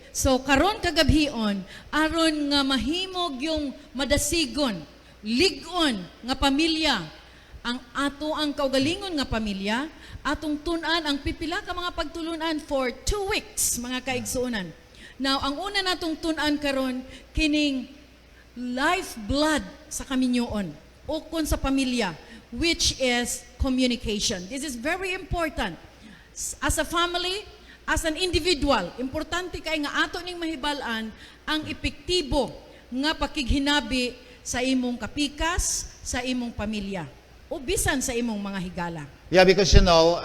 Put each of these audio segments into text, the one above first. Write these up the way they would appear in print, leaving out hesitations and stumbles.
So karon kagabhion aron nga mahimog yung madasigon, ligon nga pamilya, ang ato ang kaugalingon nga pamilya, atong tun-an ang pipila ka mga pagtulunan for 2 weeks mga kaigsuonan. Now ang una natong tun-an karon kining lifeblood sa kaminyoon ukon sa pamilya, which is communication. This is very important. As a family, as an individual, importante kay nga ato ning mahibalan ang epektibo nga pakighinabi sa imong kapikas, sa imong pamilya, o bisan sa imong mga higala. Yeah, because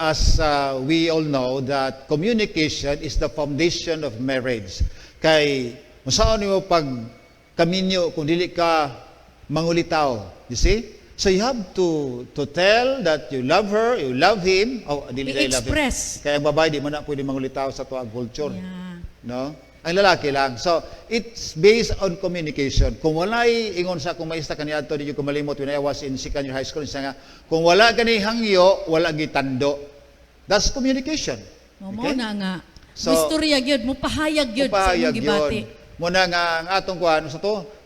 as we all know that communication is the foundation of marriage. Kay musaon nimo pag kaminyo kung dili ka mangulitaw, you see? So you have to tell that you love her, you love him. Oh, dili na love him. I-express. Kaya ang babae di mo na pwede mangulitaw sa tuwag culture. Yeah. No? Ang lalaki lang. So it's based on communication. Kung walay ingon sa akong maista kaniadto di ko malimot when I was in second year high school siya nga kung wala gani hangyo, wala gitando. That's communication. Mo Okay? na nga. So, So, istorya gyud, mo pahayag gyud sa imong gibati. Muna nga ang atong kuan sa to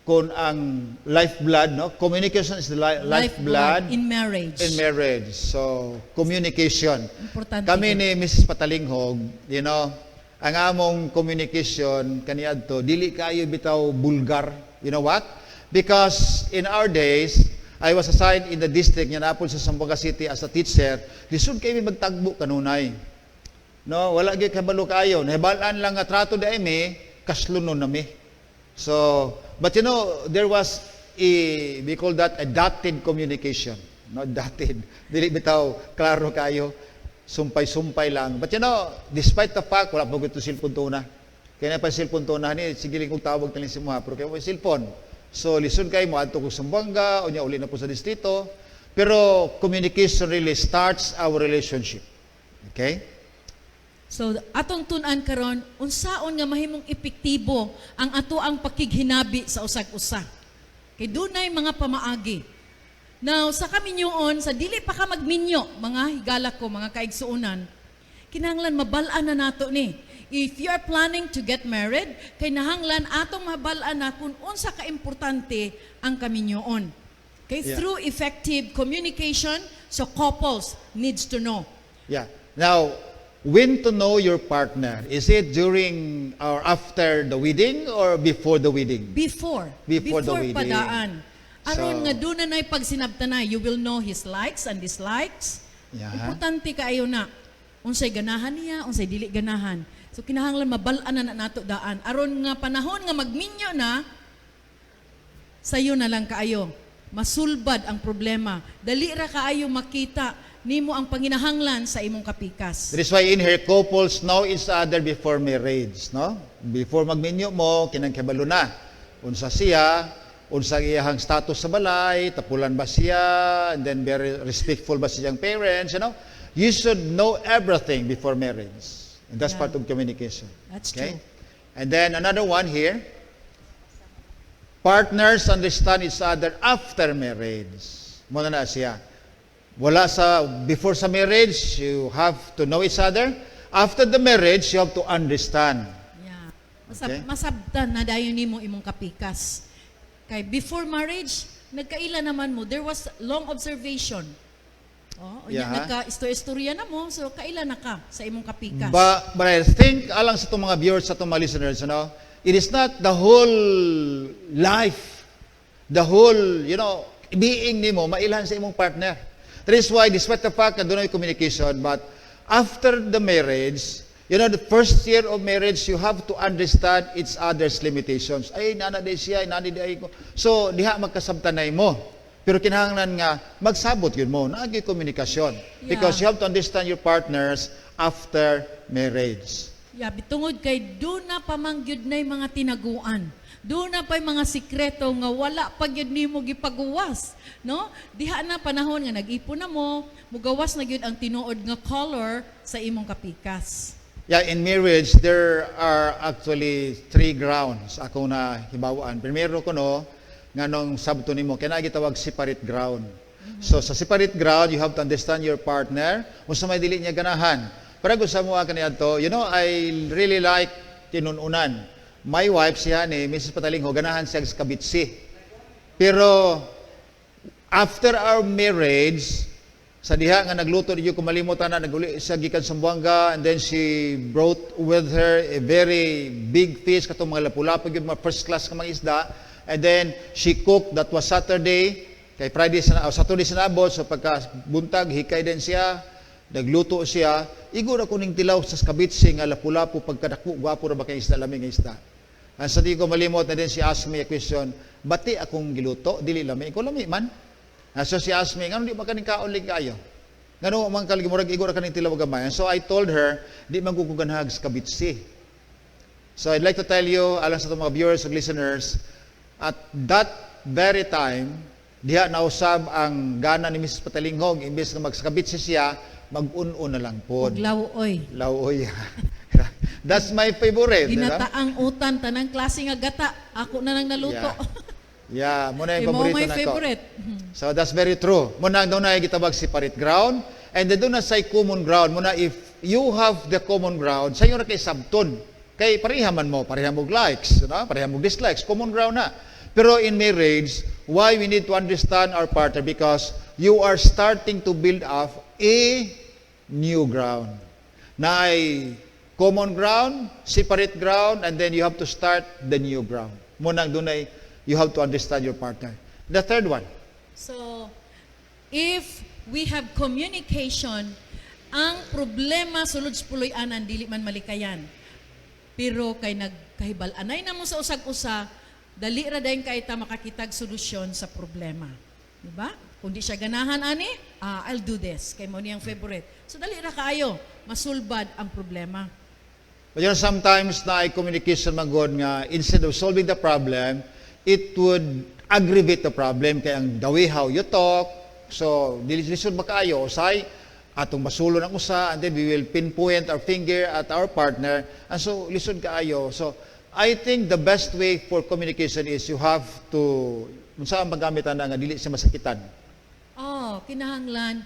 kung ang lifeblood, no? Communication is the lifeblood in marriage. in marriage. So, communication. Importante Kami gyud. ni Mrs. Patalinghog, ang among communication kaniadto dili kayo bitaw bulgar. You know what? Because in our days, I was assigned in the district nga naapol sa Zamboanga City as a teacher. Lisod kami magtagbo kanunay. No, wala gyud kabalo kayo. Nahibalaan lang nga trato di mi kaslunon nami. So, but there was we call that a dotted communication. No, dotted. Dili bitaw klaro kayo. Sumpay-sumpay lang. But despite the fact, wala pa ito cellphone to na. Kaya na pa cellphone to na, sige lang kung tawag talin si mga, pero kaya may cellphone. So, listen kayo mo, ato ko sa Zamboanga, o niya uli na po sa distrito. Pero, communication really starts our relationship. Okay? So atong tun-an karon unsaon nga mahimong epektibo ang ato ang pakighinabi sa usag-usa. Kay dunay mga pamaagi. Now sa kaminyoon sa dili pa ka magminyo mga higala ko mga kaigsuonan, kinahanglan mabal-an na nato ni. If you are planning to get married, kay nahanglan atong mabal-an na kung unsa ka importante ang kaminyoon. Okay, Yeah. through effective communication, so couples needs to know. Yeah. Now, when to know your partner? Is it during or after the wedding or before the wedding? Before The wedding. padaan. Aron So- nga doon na pagsinabtanay, you will know his likes and dislikes. Yeah. Importante kaayo na unsay ganahan niya, unsay dili ganahan. So kinahanglan mabal-an na nato daan. Aron nga panahon nga magminyo na, sayo na lang kaayo. Masulbad ang problema. Dali ra kaayo makita nimo ang panginahanglan sa imong kapikas. That is why in here, couples know each other before marriage, no? Before magminyo mo, kinangkabalo na. Unsa siya, unsa iyahang status sa balay, tapulan ba siya, and then very respectful ba siyang parents, You should know everything before marriage. And that's Yeah. part of communication. That's okay? true. And then another one here, partners understand each other after marriage. Muna na siya. Before sa marriage, you have to know each other. After the marriage, you have to understand. Yeah. Okay. Masabtan na dayon nimo imong kapikas. Kay before marriage, nagkaila naman mo, there was long observation. Oh, Yeah. nagka-istorya na mo, so kaila na ka sa imong kapikas. But I think, alang sa itong mga viewers, sa itong mga listeners, it is not the whole life, the whole, being nimo, mailan sa imong partner. That is why, despite the fact na doon ay communication, but after the marriage, the first year of marriage, you have to understand each other's limitations. Ay, nana day siya, nana day ko. So, diha magkasabtanay mo. Pero kinahanglan nga, magsabot yun mo, naagi komunikasyon. Yeah. Because you have to understand your partners after marriage. Yeah, bitungod kay do na pamangyud na mga tinaguan. Do na pa'y mga sikreto nga wala pa gyud nimo gipaguwas, no? Diha na panahon nga nag-ipon na mo, mugawas na gyud ang tinuod nga color sa imong kapikas. Yeah, in marriage, there are actually 3 grounds ako na hibawaan. Primero ko nga nung sabto nimo, kaya gitawag separate ground. So sa separate ground, you have to understand your partner, kung sa may dili niya ganahan. Para gusto mo kaniadto, I really like tinununan. My wife, siya ni Mrs. Patalingho, ganahan siya sa kabitsi. Pero, after our marriage, sa diha nga nagluto niyo kumalimutan na naguli siya gikan sa Buanga, and then she brought with her a very big fish katong mga lapu-lapu gyud mga first class nga mga isda, and then she cooked. That was Saturday, kay Friday Saturday sa nabot, so pagka buntag hikay din siya, nagluto siya, igor ako ning tilaw sa kabitsi nga lapu-lapu pagkadako gwapo ra ba kay isda lami nga isda. And sa di ko malimot, na din she asked me a question, bati akong giluto dili lami ko lami man. So she asked me, ngano di ba kaning kaon lig kayo? Ngano man kaligi murag igor kaning tilaw gamay. And so I told her, di man ko ganhag sa kabitsi. So I'd like to tell you, alang sa mga viewers and listeners, at that very time, diha nausab ang gana ni Mrs. Patalinghog, imbes na magsakabitsi siya, mag-un-un na lang po. Lawoy. Lawoy. That's my favorite. Ginataang utan, tanang klase nga gata. Ako na nang naluto. Yeah, muna yung Mo paborito my na ko. favorite. So that's very true. Muna doon na gitabag separate ground, and then doon na say common ground. Muna if you have the common ground, sa inyo na kay sabton. Kay parehaman mo, pareham mo likes, pareham mo dislikes, common ground na. Pero in marriage, why we need to understand our partner? Because you are starting to build up a new ground. Na ay common ground, separate ground, and then you have to start the new ground. Muna doon ay you have to understand your partner. The third one. So, if we have communication, ang problema sulod sa puloy-anan, dili man malikayan. Pero kay nagkahibalanay na mo sa usag-usa, dali ra dayon kay ta makakitag solusyon sa problema. Diba? Kung di siya ganahan ani, I'll do this. Kay mo niyang favorite. So dali ra kaayo masulbad ang problema. But you know, sometimes na ay communication magod nga instead of solving the problem, it would aggravate the problem kay ang the way how you talk. So, lisod ba kayo, usay, atong masulo ng usa, and then we will pinpoint our finger at our partner, and so, lisod kaayo. So, I think the best way for communication is you have to, saan maggamitan na nga, dili siya masakitan. Kinahanglan,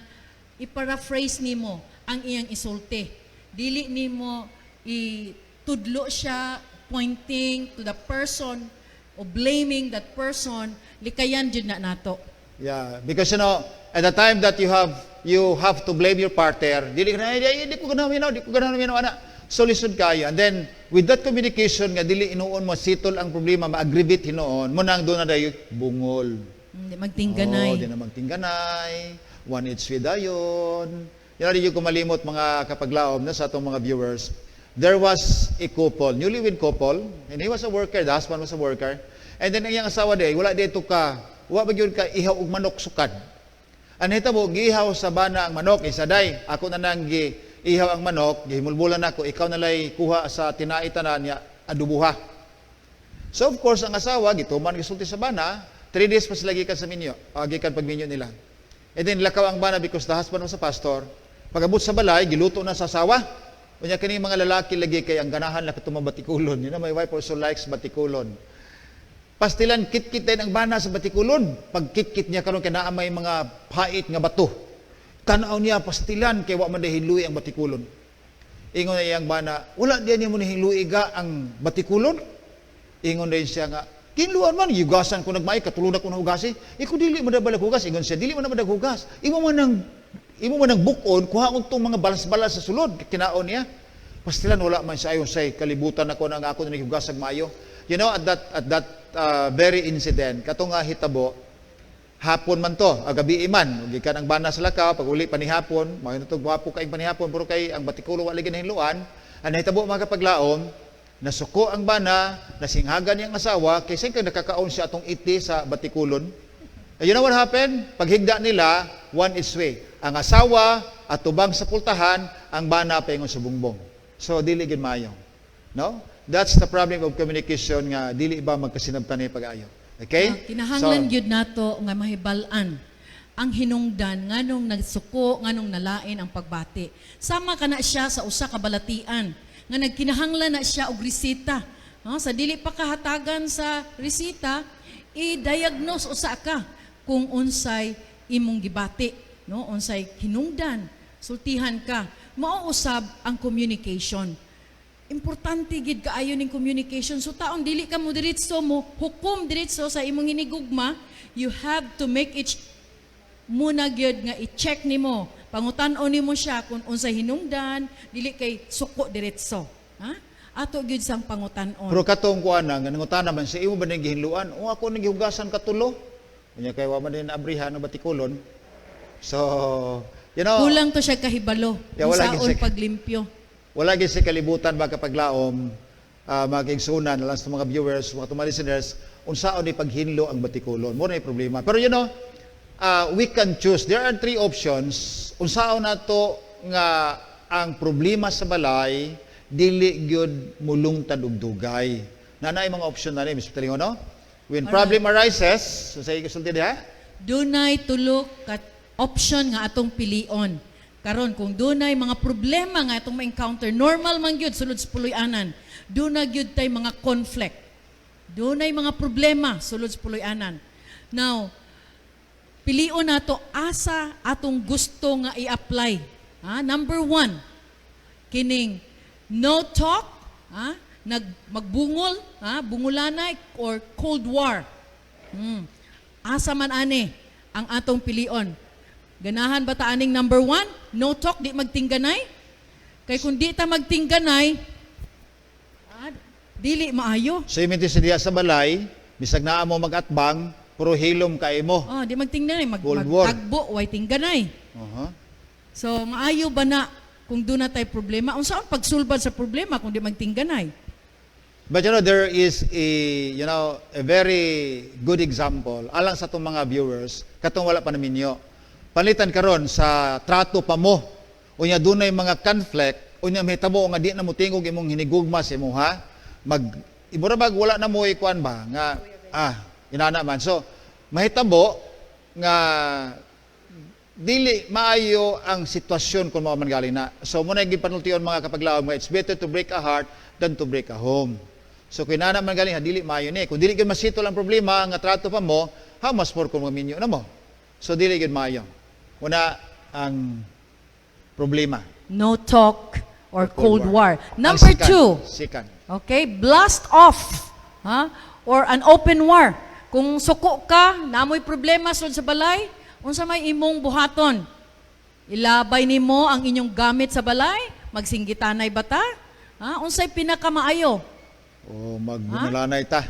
i-paraphrase nimo ang iyang isulti. Dili nimo itudlo siya, pointing to the person, o blaming that person, likayan jud na nato. Yeah, because at the time that you have to blame your partner, dili ko ganahan ana. So lisod kayo. And then with that communication nga dili inuon mo sitol ang problema, ma-aggravate hinoon, mo nang do na dayo bungol. Di magtingganay. Di na magtingganay. One each with dayon. Di ko malimot mga kapaglaom na sa atong mga viewers. There was a couple, newlywed couple, and he was a worker, the husband was a worker. And then ang iyang asawa day, wala dito ka, wa ba gyud ka ihaw og manok sukad. Anita mo giihaw sa bana ang manok, isa day, ako na nang ihaw ang manok, gihimulbulan ako, ikaw na lay kuha sa tinaitanan niya adubuha. So of course ang asawa gituman gisulti sa bana, 3 days pa sila gikan sa minyo, gikan pagminyo nila. And then lakaw ang bana because the husband was a pastor. Pagabot sa balay, giluto na sa asawa. Unya kini mga lalaki lagi kay ang ganahan la katong batikulon. You know, my wife also likes batikulon. Pastilan kit-kit din ang bana sa batikulon. Pag kit-kit niya karon kay naa may mga pait nga bato. Tanaw niya pastilan kay wa man hiluy ang batikulon. Ingon na iyang bana, wala diyan mo ni hiluy ga ang batikulon. Ingon din siya nga, kinluan man yugasan ko nagmay katulod ako na hugasi. Iko dili man dabalag hugas, ingon siya, dili man dabalag hugas. Imo man nang bukon, kuha ko itong mga balas-balas sa sulod, kinaon niya. Pastilan wala man siya ayon say kalibutan ako nang ako na naghugasag maayo. You know, at that very incident, katong nga hitabo, hapon man to, gabi man, gikan ang bana sa lakaw, pag uli panihapon, mao na to gwapo kay panihapon, pero kay ang batikulo wala ginahiluan, ang hitabo mga kapaglaom, nasuko ang bana, nasinghagan niyang asawa, kay sing nakakaon siya atong iti sa batikulon. And you know what happened? Paghigda nila, one is way. Ang asawa at tubang sa pultahan, ang bana paingon sa bungbong. So, dili gid maayo. No? That's the problem of communication nga dili ba magkasinabtan ni pag-ayo. Okay? Kinahanglan gyud nato nga mahibal-an ang hinungdan nganong nagsuko, nganong nalain ang pagbati. Sama kana siya sa usa ka balatian nga nagkinahanglan na siya og resita. No? Sa dili pa kahatagan sa resita, i-diagnose usa ka kung unsay imong gibati, no? Unsay hinungdan, sultihan ka. Mao usab ang communication. importante gid kaayo ning communication. So taon dili ka mo diretso mo hukom diretso sa imong hinigugma, you have to make it muna gyud nga i-check nimo. Pangutan-on nimo siya kung unsay hinungdan, dili kay suko diretso. Ha? Ato gyud sang pangutan-on. Pero katong kuan nga nangutan naman sa imo ba ning gihinluan? O ako ning gihugasan katulo. Unya kay wa man din abrihan o batikulon. So, you know, Kulang to siya kahibalo. Yeah, wala Saon gid siya- paglimpyo. wala gyud si kalibutan ba kapag laom magigsunan lang sa mga viewers, mga listeners, unsaon ni paghinlo ang batikulon. Mo na yung problema. Pero you know, we can choose. There are 3 options. Unsaon nato nga ang problema sa balay dili gyud mulungtad og dugay. Nanay mga option na ni Mr. Talingono. When problem arises, so say kasulti diha. Dunay tulo ka option nga atong pilion. Karon kung dunay mga problema nga atong ma-encounter, normal man gyud sulod sa puloy-anan. Dunay gyud tay mga conflict. Dunay mga problema sulod sa puloy-anan. Now, pilion nato asa atong gusto nga i-apply. Number 1, kining no talk, magbungol, bungulanay or cold war. Asa man ani ang atong pilion. Ganahan ba ta aning number 1? No talk, di magtingganay? Kay kung di ta magtingganay, dili maayo. So iminti sa diha sa balay, bisag naa mo magatbang, puro hilom kay mo. Di magtingganay, Cold war. magtagbo, way tingganay. So maayo ba na kung doon na tayo problema? Unsaon pagsulbad sa problema kung di magtingganay? But you know, there is a very good example alang sa itong mga viewers, katong wala pa naminyo. Palitan karon sa trato pa mo. Unya dunay mga conflict, unya mahitabo nga di na mo tingog imong hinigugma sa imuha. Imurabag wala na mo ikuan ba nga inana man. So mahitabo nga dili maayo ang sitwasyon kung mao man galing na. So muna gyud panultion mga kapaglaom nga it's better to break a heart than to break a home. So kung inana man galing dili maayo ni. Kung dili gyud masito lang problema nga trato pa mo, how much more kung maminyo na mo. So dili gyud maayo. Una ang problema. No talk or Cold cold war. war. Number 2, Second. okay, blast off, or an open war. Kung suko ka, namoy problema sulod sa balay, unsa may imong buhaton? Ilabay nimo ang inyong gamit sa balay, magsinggitanay ba ta? Unsay pinakamaayo? O magbunulanay ta.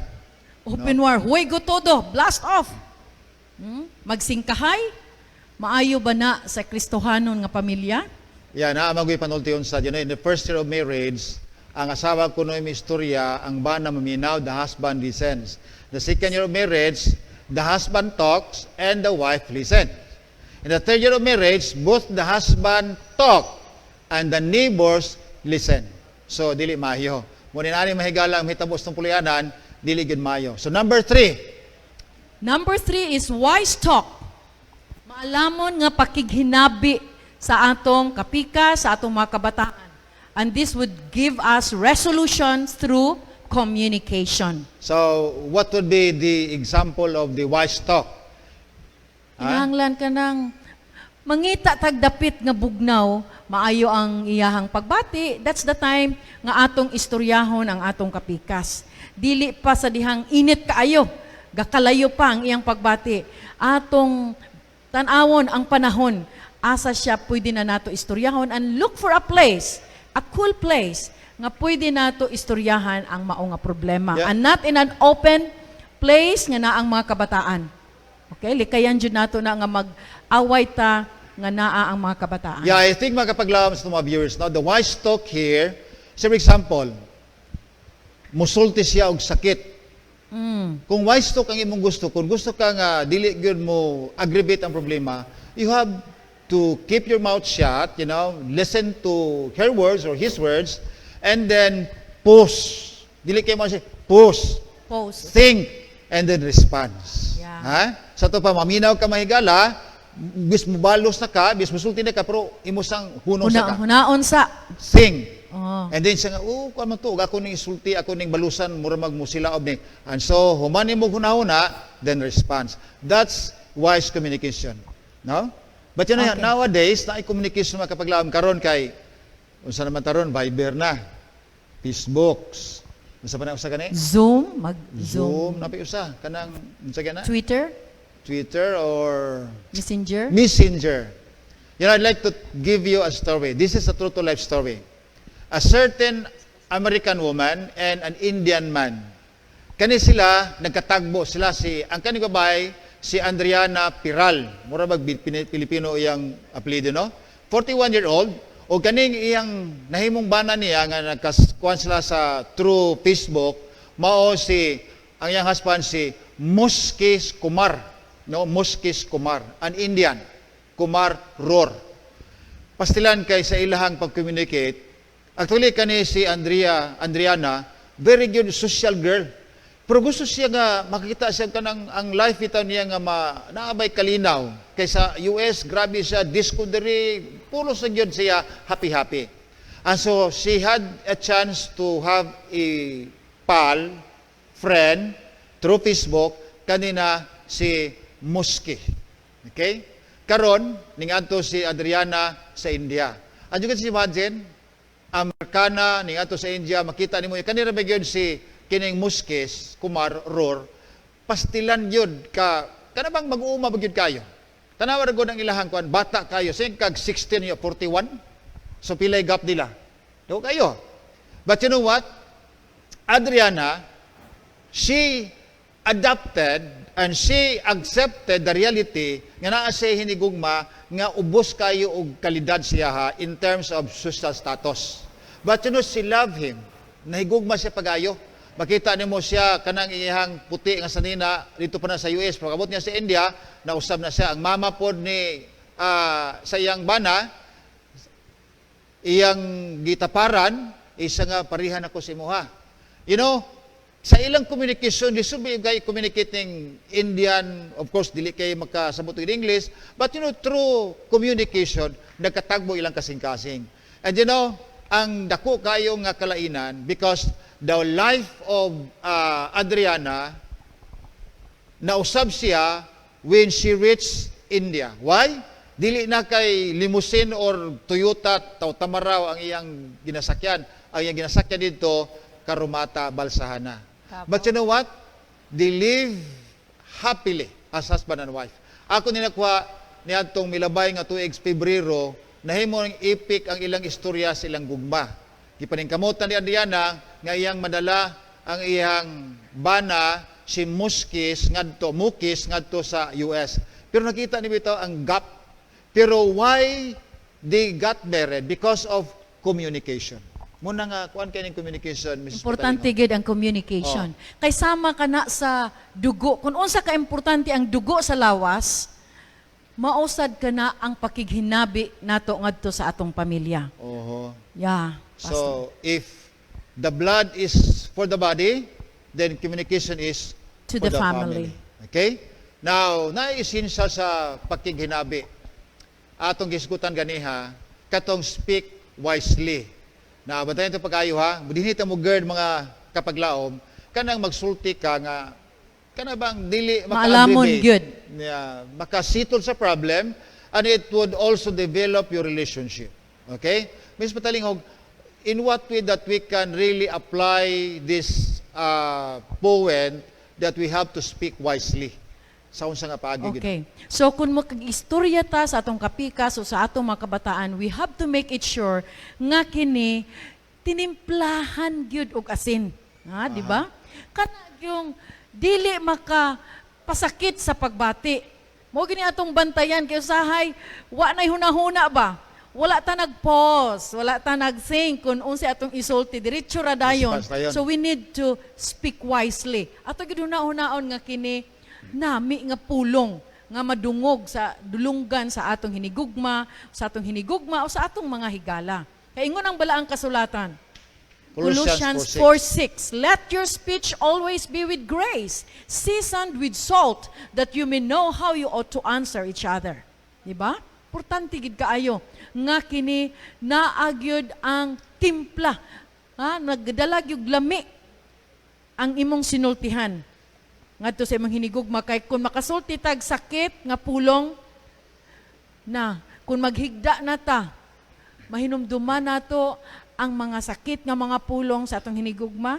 Open war, huwego todo, blast off. Magsingkahay, maayo ba na sa Kristohanon nga pamilya? Yan, magoy panultiyon sa in the first year of marriage, ang asawa ko no may istorya, ang bana maminaw, the husband listens. The second year of marriage, the husband talks and the wife listens. In the third year of marriage, both the husband talk and the neighbors listen. So, dili mayo. Muna nani mahigala ang hitabos ng pulianan, dili gid mayo. So, number 3. Number 3 is wise talk. Maalamon nga pakighinabi sa atong kapika, sa atong mga kabataan. And this would give us resolutions through communication. So, what would be the example of the wise talk? Kinahanglan ka ng mangita tagdapit nga bugnaw, maayo ang iyahang pagbati. That's the time nga atong istoryahon ang atong kapikas. Dili pa sa dihang init kaayo, gakalayo pa ang iyang pagbati. Atong tanawon ang panahon, asa siya pwede na nato istoryahon and look for a place, a cool place, nga pwede nato istoryahan ang mao nga problema. Yeah. And not in an open place nga naang mga kabataan. Okay, likayan jud nato na nga mag-away ta nga naa ang mga kabataan. Yeah, I think magkapaglaom sa mga viewers, no? The wise talk here, say for example, musulti siya og sakit. Kung wise talk ang imong gusto, kung gusto ka nga dili gyud mo aggravate ang problema, you have to keep your mouth shut, listen to her words or his words, and then pause. Dili kay mo say pause, Post. think, and then response. Yeah. Sa to pa maminaw ka mahigala, bis mo balos na ka, bis musulti na ka, pero imosang hunong sa ka. Hunaon sa. Think. Oh. And then siya nga, kuan man to, ako ning isulti, ako ning balusan, mura magmusila og ni. And so, humani mo hunahuna, then response. That's wise communication. No? But Okay. nowadays, na communication mga kapaglaom karon kay unsa naman taron Viber na. Facebooks. Unsa pa na usa gani? Zoom, Zoom, mag-Zoom. napi usa kanang unsa gana? Twitter, Twitter or Messenger. Messenger. You know, I'd like to give you a story. This is a true to life story. A certain American woman and an Indian man. Kani sila nagkatagbo sila ang kaning babae si Adriana Piral. Mura bag Pilipino iyang apelyido no? 41-year-old o kaning iyang nahimong bana niya nga nagkuan sila sa through Facebook mao ang iyang husband si Mukesh Kumar. No, Mukesh Kumar, an Indian. Kumar Roar. Pastilan kay sa ilahang pag-communicate, actually kani si Adriana, very good social girl. Pero gusto siya nga makita siya kanang ang life itaw niya nga naabay kalinaw. Kaysa US, grabe siya, disco diri, pulo sa gyud siya happy-happy. And so she had a chance to have a pal, friend, through Facebook, kanina si Muski. Okay? Karon ningadto si Adriana sa India. And you can imagine, Amerikana ningadto sa India, makita nimo kanira ba gyud si kining Mukesh Kumar Roar, pastilan yun kanabang mag-uuma ba yun kayo? Tanawa rin ang ilahang kuan, bata kayo, sayang kag 16 yun, 41, so pilay gap nila. Do kayo. But you know what? Adriana, she adapted and she accepted the reality nga naa siya hinigugma nga ubos kayo og kalidad siya ha in terms of social status. But you know, she loved him. Nahigugma siya pagayo. Makita nimo siya kanang iyang puti nga sanina dito pa na sa US, pagabot niya sa India, nausab na siya ang mama pod ni sa iyang bana, iyang gitaparan, isa nga parihan ako si imuha. You know, sa ilang communication, di subi gay communicating Indian, of course dili kay makasabot in English, but you know, through communication, nagkatagbo ilang kasing-kasing. And you know, ang dako kayo nga kalainan because the life of Adriana, nausab siya when she reached India. Why? Dili na kay limousine or Toyota, Tamaraw ang iyang ginasakyan. Ang iyang ginasakyan dito, Karumata, Balsahana. But you know what? They live happily as husband and wife. Ako ninakuha niya itong milabay nga tuig Pebrero, nahimo ng epic ang ilang istorya sa ilang gugma. Gipaningkamutan ni Adriana nga iyang madala ang iyang bana si Mukesh ngadto sa US. Pero nakita ni bitaw ang gap. Pero why they got married? Because of communication. Muna nga kuan kay ning communication, Mrs. Importante Patalino. gid ang communication. Kay sama ka na sa dugo. Kung unsa ka importante ang dugo sa lawas, mausad ka na ang pakighinabi nato ngadto sa atong pamilya. Oho. Yeah. Pastor. So, if the blood is for the body, then communication is To for the family. Okay? Now, na-essential sa pakighinabi. Atong gisgutan ganiha, katong speak wisely. Na bantayan ito pag-ayo ha, dinhita mo gird mga kapaglaom, kanang magsulti ka nga, kana bang dili Maalamon gyud. makasitol sa problem, and it would also develop your relationship. Okay? Ms. Patalingog, in what way that we can really apply this poem that we have to speak wisely? Sa unsa nga paagi gid? Okay. So kung makag-istorya ta sa atong kapikas o sa atong mga kabataan, we have to make it sure nga kini tinimplahan gyud og asin. Ha, di ba? Kana yung dili pasakit sa pagbati. Mo gini atong bantayan kay usahay wa nay hunahuna ba? Wala ta nag-pause, wala ta nag-think kung unsa atong isulti, diretso ra dayon. So we need to speak wisely. Ato gid hunaon nga kini nami nga pulong nga madungog sa dulunggan sa atong hinigugma o sa atong mga higala. Kay ingon ang balaang kasulatan. Colossians 4:6. Let your speech always be with grace, seasoned with salt, that you may know how you ought to answer each other. Di ba? Importante gid kaayo nga kini naagyod ang timpla. Ha, nagdalag yung lami ang imong sinultihan. Ngadto sa imong hinigugma kay kung makasulti tag sakit nga pulong na kung maghigda na ta, mahinumduman nato ang mga sakit nga mga pulong sa atong hinigugma,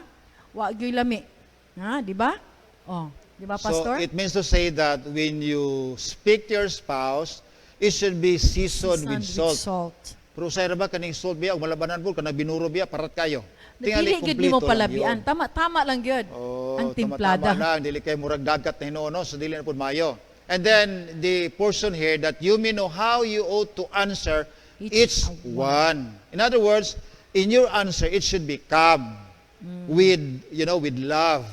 wa gyud lami. Ha, di ba? Oh, di ba, Pastor? So it means to say that when you speak to your spouse, it should be seasoned with salt. Pero usay ra ba kaning salt biya, ug malabanan po, kanang binuro biya, parat kayo. Dili gyud nimo palabian. Tama lang gyud. Ang timplada. Tama lang, dili kay murag dagat na hinuon, so dili na pud mayo. And then the portion here that you may know how you ought to answer each one. In other words, in your answer it should be calm with with love.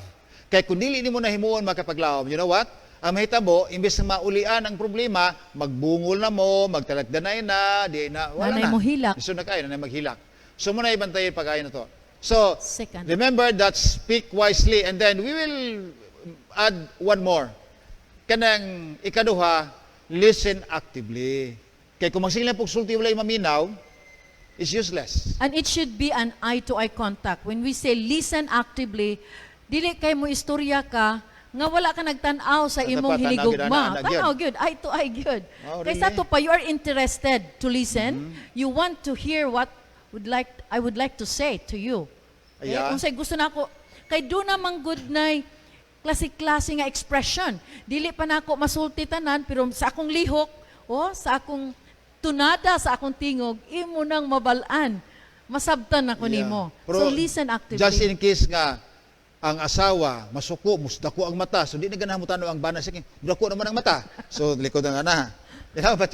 Kay kung dili nimo nahimuon makapaglawom, you know what? Ang mahitabo, imbes na maulian ang problema, magbungol na mo, magtalagdanay na, di na, wala Nanay na. mo hilak. Gusto na kayo, nanay maghilak. So muna ibantayin pagkain na to. So, Second. remember that speak wisely, and then we will add one more. Kanang ikaduha, listen actively. Kaya kung magsilang pagsulti walay maminaw, is useless. And it should be an eye-to-eye contact. When we say listen actively, dili kay mo istorya ka nga wala ka nagtan-aw sa imong Dapat hinigugma. tanaw, Tanaw gyud, eye-to-eye gyud. Oh, Kay really? sa to pa you are interested to listen, you want to hear what I would like to say to you. Okay? Yeah. Kung say gusto nako kay do namang good na klase-klase nga expression. Dili pa nako masulti tanan pero sa akong lihok sa akong tunada sa akong tingog imo nang mabalaan. Masabtan ako nimo. So Pero listen actively. just in case nga, ang asawa, masuko, musdako ang mata. So, di na ganahan mo tanong ang bana. Sige, dako naman ang mata. So, likod na nga na. Yeah, but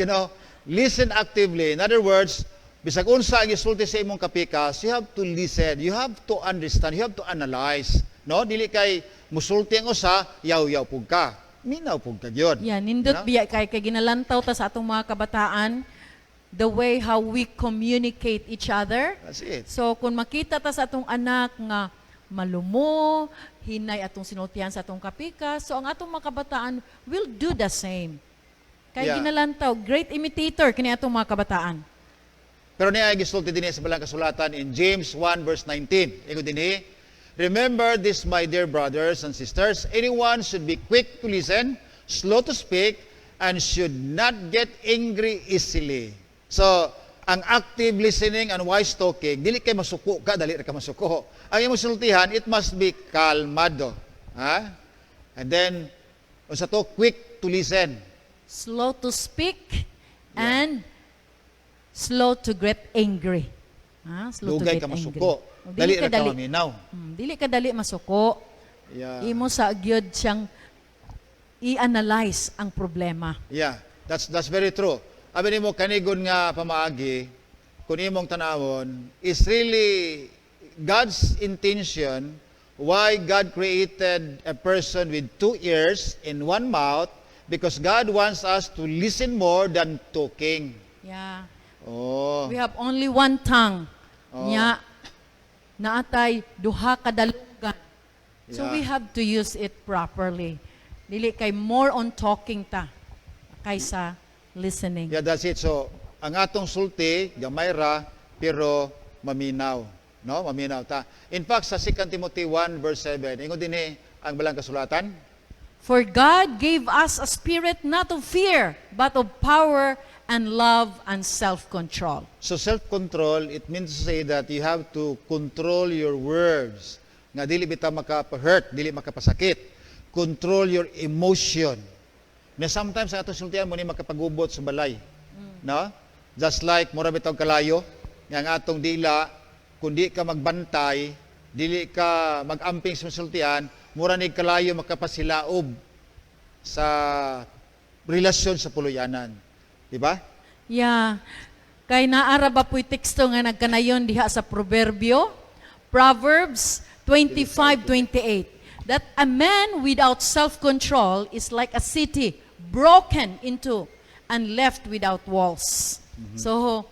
listen actively. In other words, bisag unsa ang isulti sa imong kapikas, you have to listen. You have to understand. You have to analyze. No? Dili kay musulti ang usa, yaw-yaw pug ka. Minaw pug ka gyud. Yan, nindot No? biya kay ginalantaw ta sa atong mga kabataan the way how we communicate each other. That's it. So kung makita ta sa atong anak nga malumo, hinay atong sinultihan sa atong kapikas, so ang atong mga kabataan will do the same. Kay Yeah. ginalantaw, great imitator kini atong mga kabataan. Pero niya ay gisulti din sa balang kasulatan in James 1 verse 19. Ingo dinhi, remember this, my dear brothers and sisters, anyone should be quick to listen, slow to speak, and should not get angry easily. So, ang active listening and wise talking, dili kay masuko ka, dali ra ka masuko. Ang imong sultihan, it must be kalmado. Ha? And then, unsa to, quick to listen. Slow to speak and slow to get angry. Slow Dugay to get ka angry. masuko. O, Dali ra ka maminaw. Dili ka dali masuko. Yeah. Imo sa gyud siyang i-analyze ang problema. Yeah, that's very true. Abi nimo kanigon nga pamaagi, kung imong tanawon, is really God's intention why God created a person with 2 ears and 1 mouth, because God wants us to listen more than talking. Yeah. Oh. We have only one tongue. Oh. Nya naatay duha ka dalugan. So Yeah. we have to use it properly. Dili kay more on talking ta kaysa listening. Yeah, that's it. So, ang atong sulti, gamay ra, pero maminaw. No? Maminaw ta. In fact, sa 2 Timothy 1 verse 7, ingon dinhi ang balang kasulatan. For God gave us a spirit not of fear, but of power and love and self-control. So self-control, it means to say that you have to control your words. Nga dili bitaw makapa-hurt, dili makapasakit. Control your emotion. Na sometimes sa atong sultihan mo ni makapagubot sa balay. No? Just like mura bitaw kalayo, nga ang atong dila, kung di ka magbantay, dili ka mag-amping sa sultihan, mura ni kalayo makapasilaob sa relasyon sa puluyanan. Di ba? Yeah. Kay naara ba po'y teksto nga nagkanayon diha sa Proverbio? Proverbs 25:28. That a man without self-control is like a city broken into and left without walls. So,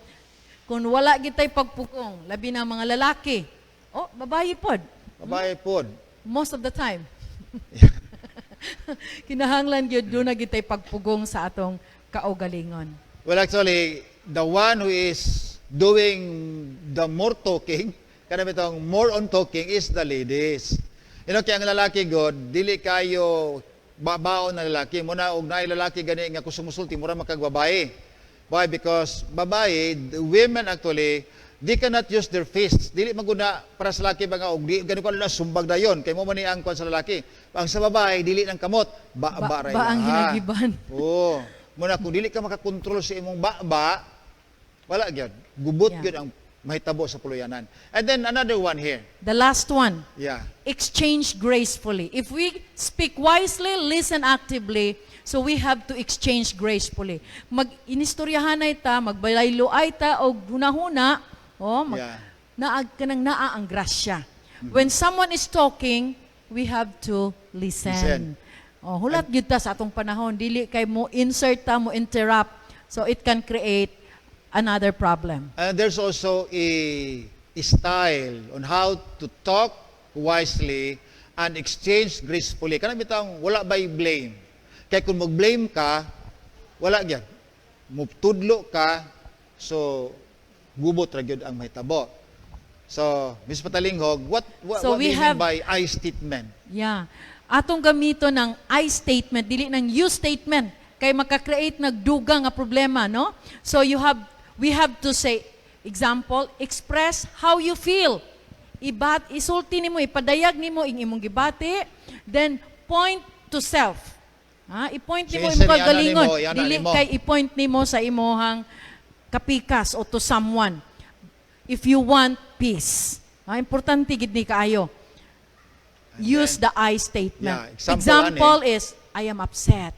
kung wala gitay pagpugong, labi na mga lalaki, babayi pod. Babae pod. Most of the time. Kinahanglan gyud do na gitay pagpugong sa atong kaugalingon. Well, actually, the one who is doing the more talking, kana bitong more on talking, is the ladies. Kaya ang lalaki god, dili kayo babaon na lalaki. Muna og naay lalaki gani nga kusumusulti mura makagbabae. Why? Because babae, the women actually, they cannot use their fists. Dili maguna para sa lalaki mga og di ganun ko na sumbag dayon kay mo man ni ang kwan sa lalaki. Ang sa babae dili ng kamot, ba ang hinagiban. Oo. Muna kung dili ka makakontrol sa imong ba, wala gyud. Gubot Yeah. gyud ang mahitabo sa puluyanan. And then another one here. The last one. Yeah. Exchange gracefully. If we speak wisely, listen actively, so we have to exchange gracefully. Mag-inistoryahan na ita, magbalaylo ay ta, o hunahuna, Yeah. naag ka ng naa ang grasya. When someone is talking, we have to listen. Hulat gyud ta sa atong panahon, dili kay mo insert ta, mo interrupt, so it can create another problem. And there's also a style on how to talk wisely and exchange gracefully. Kanang bitang wala by blame. Kaya kung mag-blame ka, wala gyud. Mutudlo ka, so gubot ra gyud ang mahitabo. So, Ms. Patalinghog, what So do we you have- mean by I statement? Yeah. Atong gamito ng I statement, dili ng you statement, kay makakreate nagduga nga problema, no? So we have to say, example, express how you feel. Isulti nimo, ipadayag nimo ing imong gibati, then point to self. I-point nimo Sige, imong sige, kagalingon. ano nimo, yan, Dili ano nimo. kay i-point nimo sa imong kapikas o to someone. If you want peace. Importante gid ni kaayo. Use the I statement. Yeah, example is, I am upset.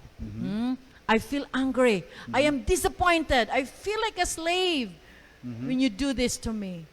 I feel angry. I am disappointed. I feel like a slave when you do this to me.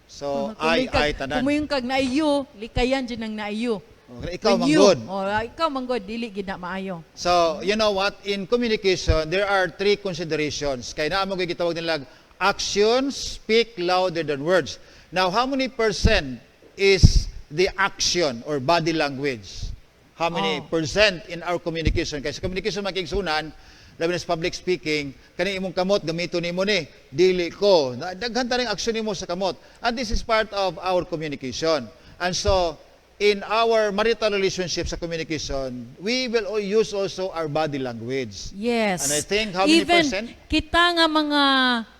So, I tanan. Kumuyong kag naiyo, likayan dyan ang naiyo. Okay, ikaw When you- manggod. Ikaw manggod, dili gid na maayo. So, you know what? In communication, there are three considerations. Kaya na mo gitawag nila actions speak louder than words. Now, how many percent is the action or body language? How many percent in our communication? Kaya sa communication makigsunan, labi na sa public speaking, kani imong kamot, gamito nimo ni, dili ko. Daghan ta ring action nimo sa kamot. And this is part of our communication. And so, in our marital relationship sa communication, we will use also our body language. Yes. And I think how many Even percent? kita nga mga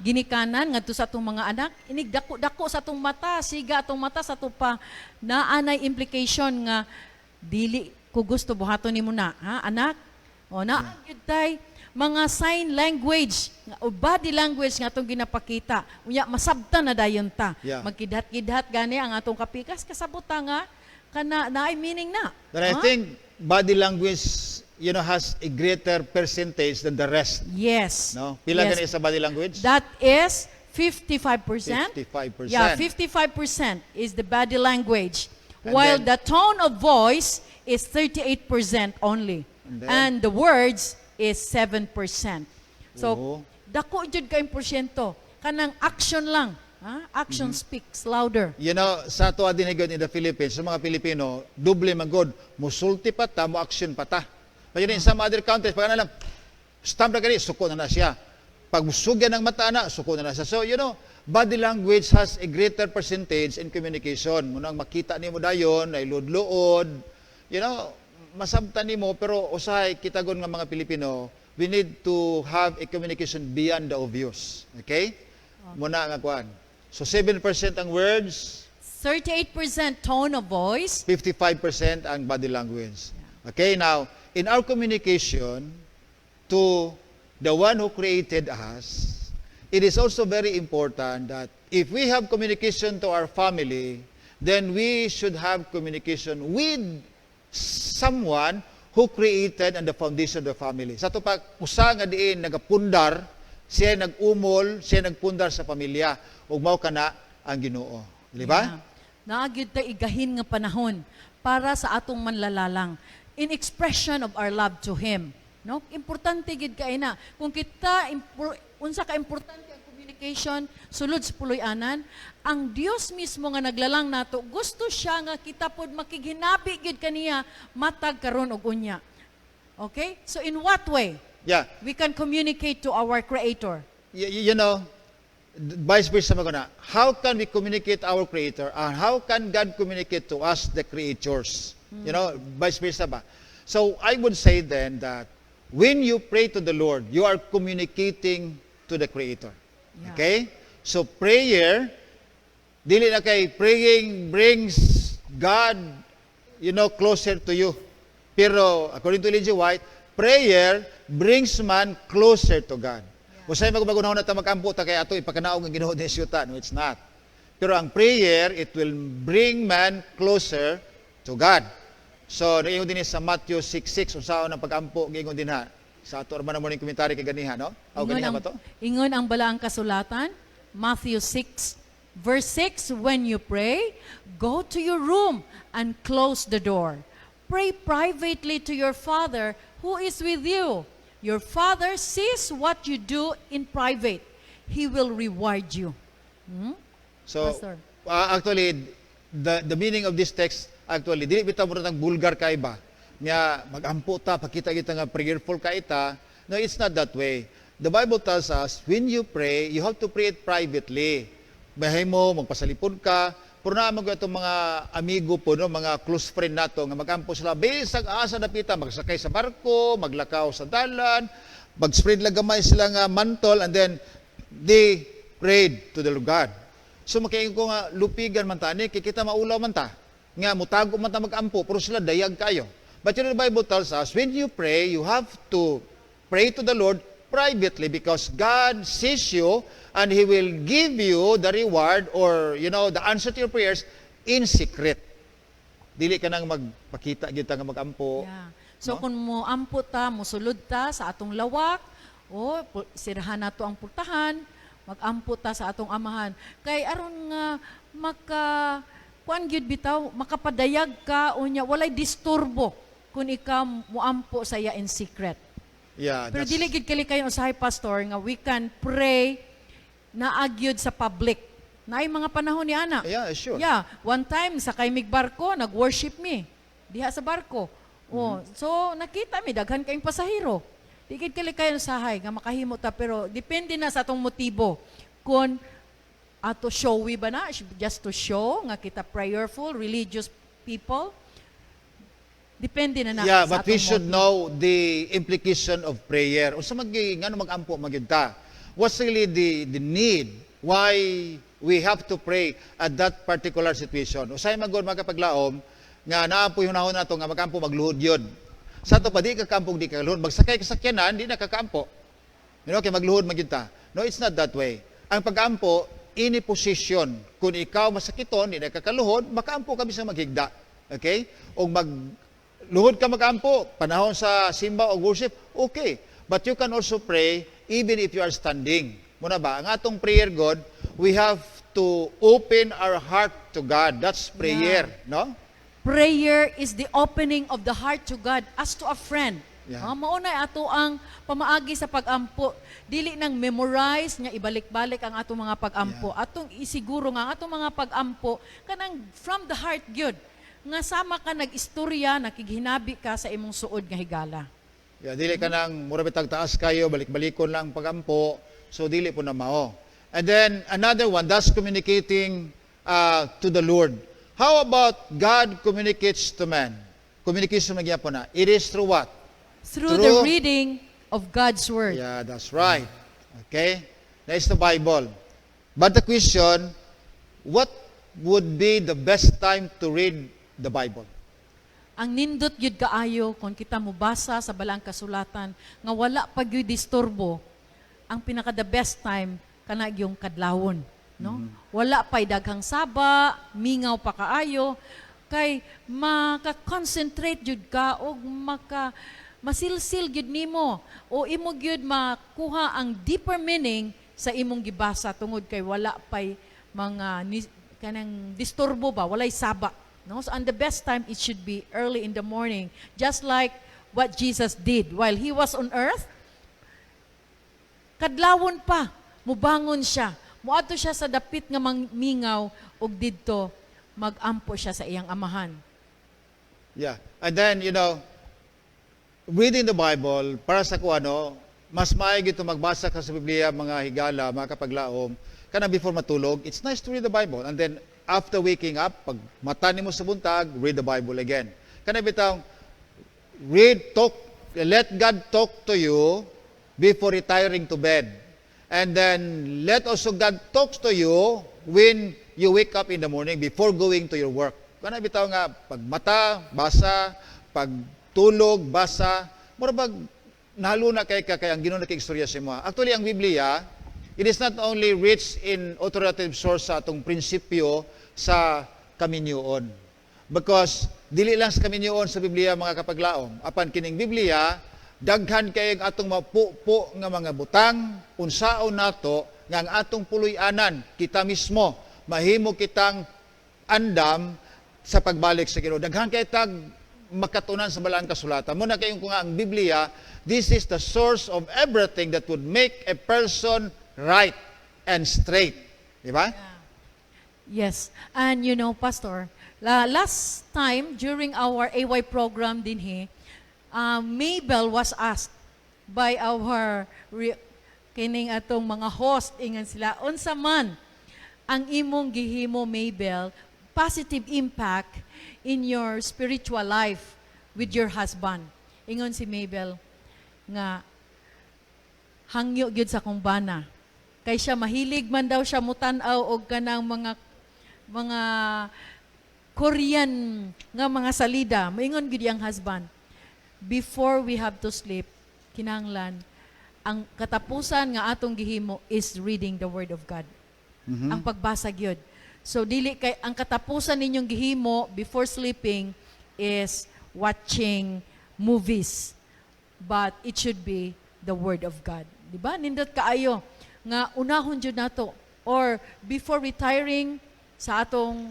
ginikanan ngadto sa atong mga anak, inig dako sa atong mata, siga atong mata sa ato pa naanay implication nga dili ko gusto buhaton nimo na, anak? Na gyud tay mga sign language o body language nga atong ginapakita. Unya masabtan na dayon ta. Yeah. Magkidhat-kidhat gani ang atong kapikas kasabot ta nga kana naay meaning na. But I think body language, has a greater percentage than the rest. Yes. No? Pila Yes. gani sa body language? That is 55%. 55%. Yeah, 55% is the body language. And while then- the tone of voice is 38% only. And then- And the words is 7%. So, Oo. dako jud kay porsyento. Kanang action lang. Action speaks louder. Sa ato adinigod in the Philippines, sa mga Pilipino, duble magod, musulti pa ta, mo action pa ta. Pero in some other countries, pag alam, stamp na gani, suko na siya. Pag musugyan ng mata na, suko na siya. So, body language has a greater percentage in communication. Munang makita nimo dayon, ay ludlood, masabtan nimo, pero usahay kitagon nga mga Pilipino, we need to have a communication beyond the obvious. Okay? Muna nga kuan. So 7% ang words, 38% tone of voice. 55% ang body language. Okay, now, in our communication to the one who created us, it is also very important that if we have communication to our family, then we should have communication with someone who created and the foundation of the family. Sa ito pa, usa nga diin nagapundar, siya nag-umol, siya nagpundar sa pamilya, ug mao kana ang Ginoo. Di ba? Yeah. Naagyud ta igahin nga panahon para sa atong manlalalang in expression of our love to Him. No? Importante gid kay na. Kung kita unsa ka importante ang communication sulod sa puloy-anan, ang Dios mismo nga naglalang nato, gusto siya nga kita pod makighinabi gid kaniya matag karon og unya. Okay? So in what way Yeah. we can communicate to our Creator? Vice versa magana. How can we communicate our Creator and how can God communicate to us, the creatures? Vice versa ba? So I would say then that when you pray to the Lord, you are communicating to the Creator. Yeah. Okay? So prayer Dili na kay praying brings God, closer to you. Pero according to Ellen G. White, prayer brings man closer to God. Usay magbagunahon na ta magampo ta kay ato ipakanaog ang Ginoo ni syuta. No, it's not. Pero ang prayer, it will bring man closer to God. So, naingon din sa Matthew 6:6 unsaon ang pagampo giingon din ha. Sa ato man mo ning komentary kay ganiha, no? Aw ganiha ba to? Ingon ang balaang kasulatan, Matthew 6 verse 6, when you pray, go to your room and close the door. Pray privately to your Father who is with you. Your Father sees what you do in private. He will reward you. So, Pastor. Actually, the meaning of this text, actually, dili bitaw mo ng bulgar kay ba? Nga, magampo ta, pakita kita nga prayerful ka ita. No, it's not that way. The Bible tells us, when you pray, you have to pray it privately. Bahay mo, magpasalipod ka, pero na mag itong mga amigo po, no, mga close friend nato, nga magampo sila, bisag asa na pita, magsakay sa barko, maglakaw sa dalan, mag-spread lang gamay sila nga mantol, and then, they prayed to the God. So makaingon ko nga, lupigan man ta, ni, kikita maulaw man ta, nga mutago man ta magampo, pero sila dayag kayo. But the Bible tells us, when you pray, you have to pray to the Lord privately because God sees you and He will give you the reward or, the answer to your prayers in secret. Dili ka nang magpakita kita nga magampo. Yeah. So no? kung mo ampo ta, musulod ta sa atong lawak, sirahan nato ang pultahan, magampo ta sa atong amahan. Kay aron nga kuan gyud bitaw, makapadayag ka unya walay disturbo kung ikaw muampo sa iya in secret. Yeah, Pero dili gid kali kayo usahay pastor nga we can pray na agyud sa public. Naay mga panahon ni ana. Yeah, sure. Yeah, one time sa kay mig barko, nag-worship me diha sa barko. So nakita mi daghan kayong pasahero. Di gid kali kayo usahay nga makahimo ta pero depende na sa atong motibo. Kung ato showy ba na just to show nga kita prayerful religious people. Depende na Yeah, sa but we atong should motive. know the implication of prayer. Unsa ngano magampo magyud ta? What's really the need? Why we have to pray at that particular situation? Usay magod makapaglaom nga naapoy hunahon nato nga magampo magluhod yun. Sa to pa di ka kampong di ka luhod, magsakay ka sa sakyanan di na kakampo. Kay magluhod magyud ta. No, it's not that way. Ang pagampo ini position. Kung ikaw masakiton di na kakaluhod, makaampo ka bisang maghigda. Okay? O luhod ka magampo, panahon sa simba o worship, okay. But you can also pray even if you are standing. Muna ba? Ang atong prayer, God, we have to open our heart to God. That's prayer, no? Prayer is the opening of the heart to God as to a friend. Yeah. Maunay ato ang pamaagi sa pagampo. Dili nang memorize nga ibalik-balik ang atong mga pagampo. Yeah. Atong isiguro nga ang atong mga pagampo kanang from the heart gyud. Nga sama ka nag-istorya, nakighinabi ka sa imong suod nga higala. Yeah, dili ka nang mura bitag taas kayo, balik-balikon lang pagampo. So dili po na mao. And then another one, that's communicating to the Lord. How about God communicates to man? Communication nagya po na. It is through what? Through the reading of God's Word. Yeah, that's right. Okay? That is the Bible. But the question, what would be the best time to read the Bible? Ang nindot gyud kaayo kung kita mobasa sa balang kasulatan nga wala pa gyud disturbo, ang pinaka the best time kana yung kadlawon, no? Wala pay daghang saba, mingaw pa kaayo kay maka-concentrate gyud ka og masilsil gyud nimo o imo gyud makuha ang deeper meaning sa imong gibasa tungod kay wala pay mga kanang disturbo ba, walay saba. No? So, and the best time, it should be early in the morning. Just like what Jesus did. While He was on earth, kadlawon pa, mubangon siya. Muadto siya sa dapit nga mingaw, ug didto, magampo siya sa iyang amahan. Yeah. And then, reading the Bible, para sa mas maayos ito magbasa ka sa Biblia, mga higala, mga kapaglaom, kana before matulog, it's nice to read the Bible. And then, after waking up, pag mata nimo sa buntag, read the Bible again. Kana bitaw, let God talk to you before retiring to bed. And then, let also God talk to you when you wake up in the morning before going to your work. Kana bitaw nga pag mata basa, pag tulog basa, mura bag nahalo na kay ang Ginoo na kay istorya sa imo. Actually ang Biblia, it is not only rich in authoritative source sa atong prinsipyo sa kaminyoon. Because dili lang sa kaminyoon sa Biblia mga kapaglaom. Apan kining Biblia, daghan kay ang atong mapupo nga mga butang, unsaon nato nga ang atong puloy-anan kita mismo mahimo kitang andam sa pagbalik sa Ginoo. Daghan kay tag makatunan sa balaang kasulatan. Muna kayong kung ang Biblia, this is the source of everything that would make a person right and straight. Di ba? Yes. And you know, Pastor, last time during our AY program din Mabel was asked by our kining atong mga host ingan sila unsa man ang imong gihimo Mabel positive impact in your spiritual life with your husband. Ingon si Mabel nga hangyo gyud sa kumbana. Kay siya mahilig man daw siya mutan-aw og kanang mga Korean nga mga salida. Moingon gyud ang husband, before we have to sleep, kinahanglan ang katapusan nga atong gihimo is reading the word of God. Ang pagbasa gyud. So dili kay ang katapusan ninyong gihimo before sleeping is watching movies. But it should be the word of God. Di ba? Nindot kaayo nga unahon jud nato or before retiring sa atong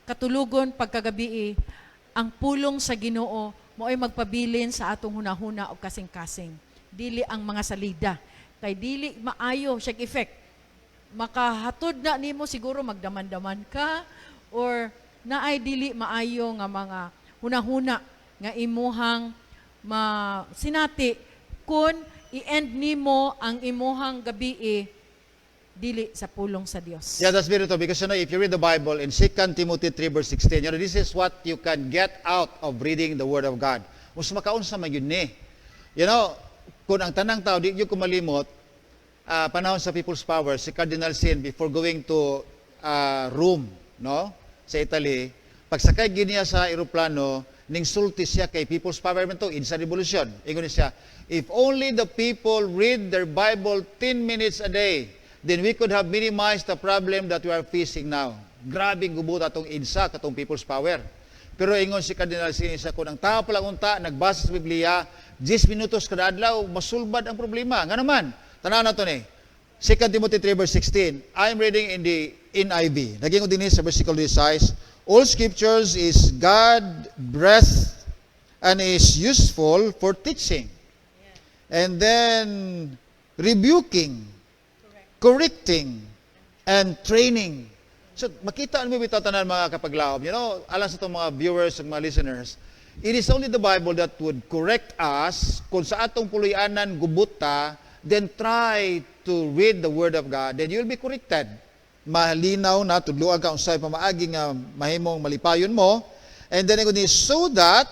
katulugon pagkagabi ang pulong sa Ginoo mo'y magpabilin sa atong hunahuna o kasing-kasing. Dili ang mga salida. Kay dili maayo siya effect. Makahatod na nimo siguro magdaman-daman ka or naay dili maayo nga mga hunahuna nga imuhang sinati kun i-end nimo ang imuhang gabi dili sa pulong sa Dios. Yeah, that's very true. Because if you read the Bible in 2 Timothy 3 verse 16, this is what you can get out of reading the Word of God. Mas makaunsa man yun ni. Kung ang tanang tao, di nyo kumalimot, panahon sa People's Power, si Cardinal Sin, before going to Rome, sa Italy, pagsakay giniya sa eroplano, ning sulti siya kay People's Power man to, sa revolusyon. Ingon siya, if only the people read their Bible 10 minutes a day, then we could have minimized the problem that we are facing now. Grabing gubot atong insa katong People's Power. Pero ingon si Cardinal Sin, kung ang tao palang unta, nagbasa sa Biblia, 10 minutos kada adlaw, masulbad ang problema. Nga naman, tanaw na ito ni. 2 Timothy 3 verse 16. I'm reading in the NIV. Naging din sa versicle this size. All scriptures is God-breathed and is useful for teaching. And then rebuking, correcting, and training. So, makita mo bitaw tanan mga kapaglaom. Alam sa itong mga viewers at mga listeners, it is only the Bible that would correct us kung sa atong puloy-anan gubuta, then try to read the Word of God, then you'll be corrected. Malinaw na, tudluan ka unsay pamaagi nga mahimong malipayon mo. And then, so that,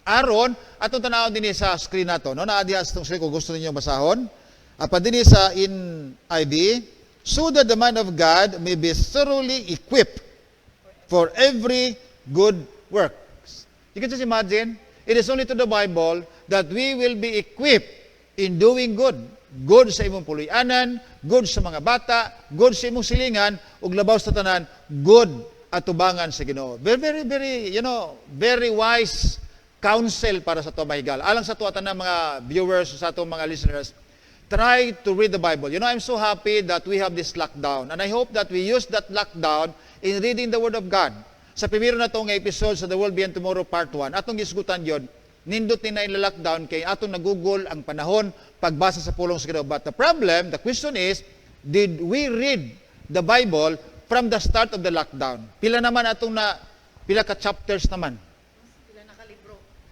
aron, atong tanawon din sa screen nato, naadiha sa itong screen kung gusto ninyo basahon. Apa din sa NIV, so that the man of God may be thoroughly equipped for every good work. You can just imagine, it is only to the Bible that we will be equipped in doing good. Good sa imong puloy-anan, good sa mga bata, good sa imong silingan, ug labaw sa tanan, good atubangan sa Ginoo. Very, very, very, very wise counsel para sa to mahigal. Alang sa tuwa ng mga viewers, sa atong mga listeners, try to read the Bible. I'm so happy that we have this lockdown. And I hope that we use that lockdown in reading the Word of God. Sa primero na itong episode sa The World Beyond Tomorrow Part 1, atong gisgutan yun, nindot ni na lockdown kay atong nagugol ang panahon pagbasa sa pulong sa Ginoo. But the problem, the question is, did we read the Bible from the start of the lockdown? Pila pila ka chapters naman?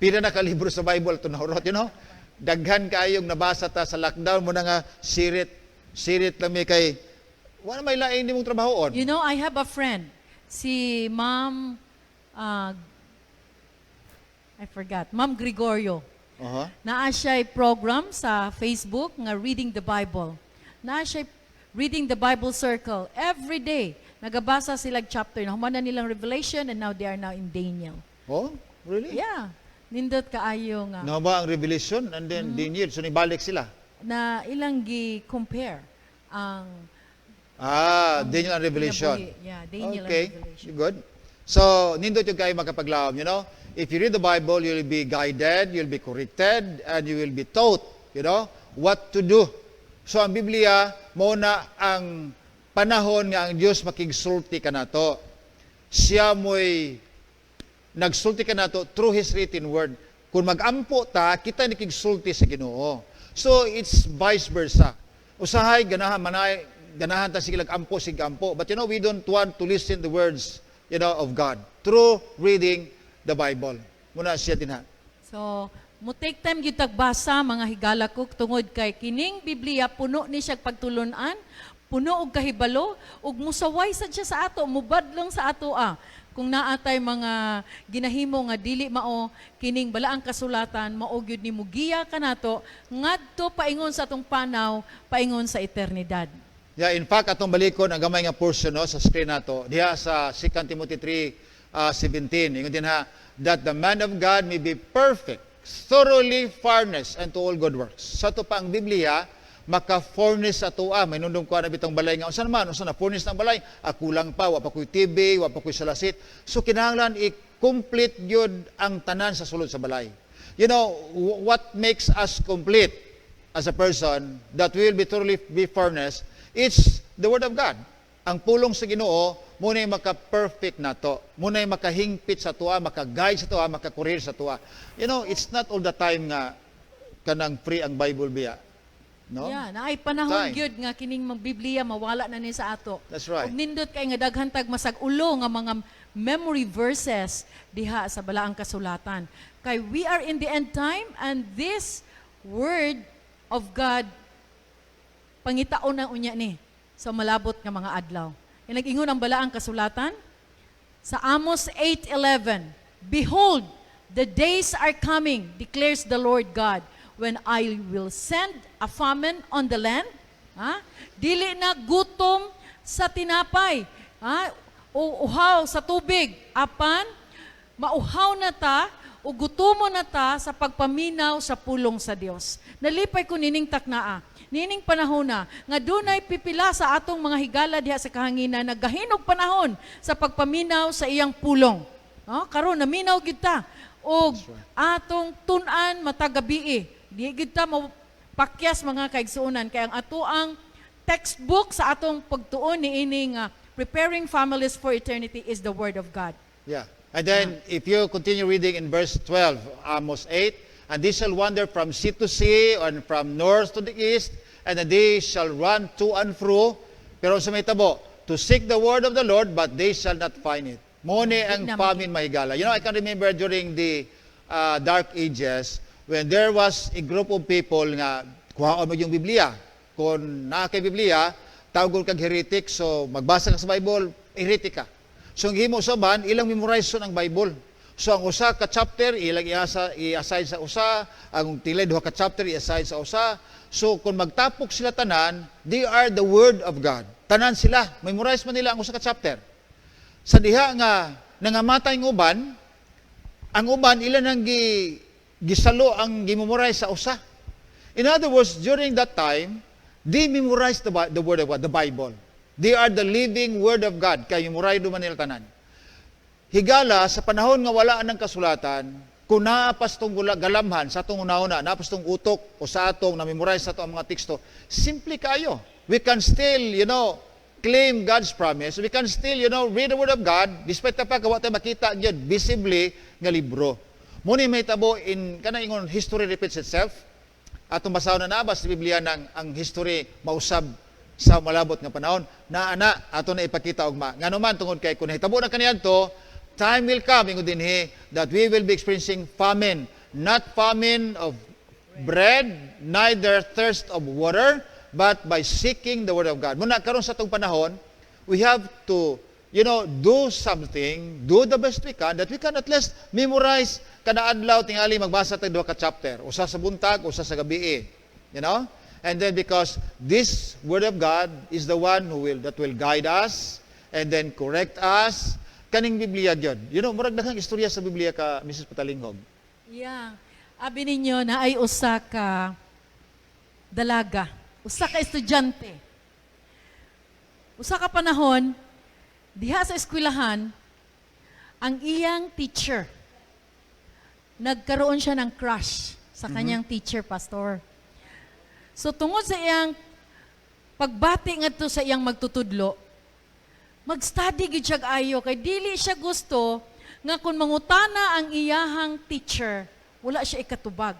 Pila na ka libro sa Bible ito nahurot, daghan kaayong nabasa ta sa lockdown mo na nga sirit lang kay wala may laing nimong trabahoon. I have a friend, si Ma'am I forgot, Ma'am Gregorio. Naa siya program sa Facebook nga Reading the Bible. Naa siya Reading the Bible Circle every day. nagabasa sila chapter na humana nilang Revelation and now they are now in Daniel. Oh, really? Yeah. Nindot kaayo nga No ba ang Revelation and then Daniel, so nibalik sila. na ilang gi-compare ang Daniel and Revelation. kinabuhi. Yeah, Daniel Okay, and Revelation. good. So, nindot yung kayo makapaglawom, you know. If you read the Bible, you'll be guided, you'll be corrected, and you will be taught, you know, what to do. So, ang Biblia, muna ang panahon nga ang Diyos makigsulti ka nato. Siya mo'y nagsulti ka nato through His written word. Kung mag-ampo ta, kita nikigsulti sa Ginoo. So, it's vice versa. Usahay, ganahan ta sige lag-ampo, sige ampo. But you know, we don't want to listen the words, you know, of God through reading the Bible. Muna siya din ha. So, mo take time gyud tagbasa mga higala ko tungod kay kining Biblia puno ni siya pagtulunan, puno og kahibalo ug musaway sad siya sa ato, mubadlong sa ato Kung naatay mga ginahimo nga dili mao kining balaang kasulatan, mao gyud ni mugiya kanato ngadto paingon sa atong panaw, paingon sa eternidad. Yeah, in fact, atong balikon ang gamay nga portion no, sa screen nato, diha sa 2 Timothy 3:17. Ingon din ha, that the man of God may be perfect, thoroughly furnished unto all good works. Sa to pa ang Biblia, maka-furnish sa tuwa. May nundong kuha na bitong balay nga. Unsa naman? Unsa na furnish ng balay? Kulang pa. Wa pa ko'y TV, wa pa ko'y salasit. So, kinahanglan i-complete yun ang tanan sa sulod sa balay. You know, what makes us complete as a person that will be thoroughly be furnished, it's the Word of God. Ang pulong sa Ginoo, muna yung maka-perfect na to. Muna yung makahingpit sa tuwa, maka-guide sa tuwa, maka-kurir sa tuwa. You know, it's not all the time nga kanang free ang Bible biya. No? Yeah, naay panahon Time. gyud nga kining Biblia mawala na ni sa ato. That's right. Ug nindot kay nga daghan tag masag ulo nga mga memory verses diha sa balaang kasulatan. Kay we are in the end time and this word of God pangitaon na unya ni sa malabot nga mga adlaw. Yung nag-ingon ang balaang kasulatan sa Amos 8:11, behold, the days are coming, declares the Lord God, when I will send a famine on the land, dili na gutom sa tinapay, o uhaw sa tubig, apan mauhaw na ta, o gutomo na ta sa pagpaminaw sa pulong sa Dios. Nalipay ko nining taknaa, nining panahon na, nga dunay pipila sa atong mga higala diha sa kahanginan, nagahinog panahon sa pagpaminaw sa iyang pulong. Karon naminaw gid ta, og atong tun-an matagabi di kita mo pakyas mga kaigsuonan kay ang ato ang textbook sa atong pagtuon ni ining preparing families for eternity is the Word of God. Yeah. And then, if you continue reading in verse 12, Amos 8, and they shall wander from sea to sea, and from north to the east, and they shall run to and fro. Pero sa may tabo, to seek the word of the Lord, but they shall not find it. Mone ang famine mahigala. You know, I can remember during the Dark Ages, when there was a group of people nga, kuhaon mo yung Biblia. Kung naa kay Biblia, tawag kag heretic, so magbasa ka sa Bible, heretic ka. So ang himo usaban, ilang memorize ang Bible. So ang usa ka chapter, ilang i-assign sa usa, ang tila duha ka chapter, i-assign sa usa. So kung magtapok sila tanan, they are the Word of God. Tanan sila, memorize man nila ang usa ka chapter. Sa diha nga, nangamatay ng uban, ang uban, ilan ang gisalo ang gimemorize sa usa. In other words, during that time, they memorized the Word of God, the Bible. They are the living Word of God. Kaya memorize man nila tanan. Higala, sa panahon nga wala ng kasulatan, kung naapastong galamhan sa atong una-una, naapastong utok o sa atong na-memorize sa atong mga teksto, simple kayo. We can still, claim God's promise. We can still, read the Word of God, despite pa kawa tayo makita dyan, visibly nga libro. Muni may tabo in kana ingon history repeats itself. Atong basahon na nabas sa Biblia ng ang history mausab sa malabot nga panahon. Naana ato na ipakita ugma. Nganuman tungod kay kun hitabo na kaniadto, time will come ingon dinhi that we will be experiencing famine, not famine of bread, neither thirst of water, but by seeking the Word of God. Muna karon sa atong panahon, we have to do something, do the best we can, that we can at least memorize kada adlaw tingali magbasa tag duha ka chapter, usa sa buntag, usa sa gabi. And then because this Word of God is the one that will guide us, and then correct us. Kaning Biblia gyud. You know, murag daghang istorya sa Biblia ka Mrs. Patalinghog. Yeah. Abi ninyo na ay usa ka dalaga, usa ka estudyante. Usa ka panahon, diha sa eskwelahan, ang iyang teacher, nagkaroon siya ng crush sa kanyang teacher, pastor. So tungod sa iyang pagbati ngadto sa iyang magtutudlo, mag-study gid siya ayo kay dili siya gusto nga kun mangutana ang iyahang teacher, wala siya ikatubag.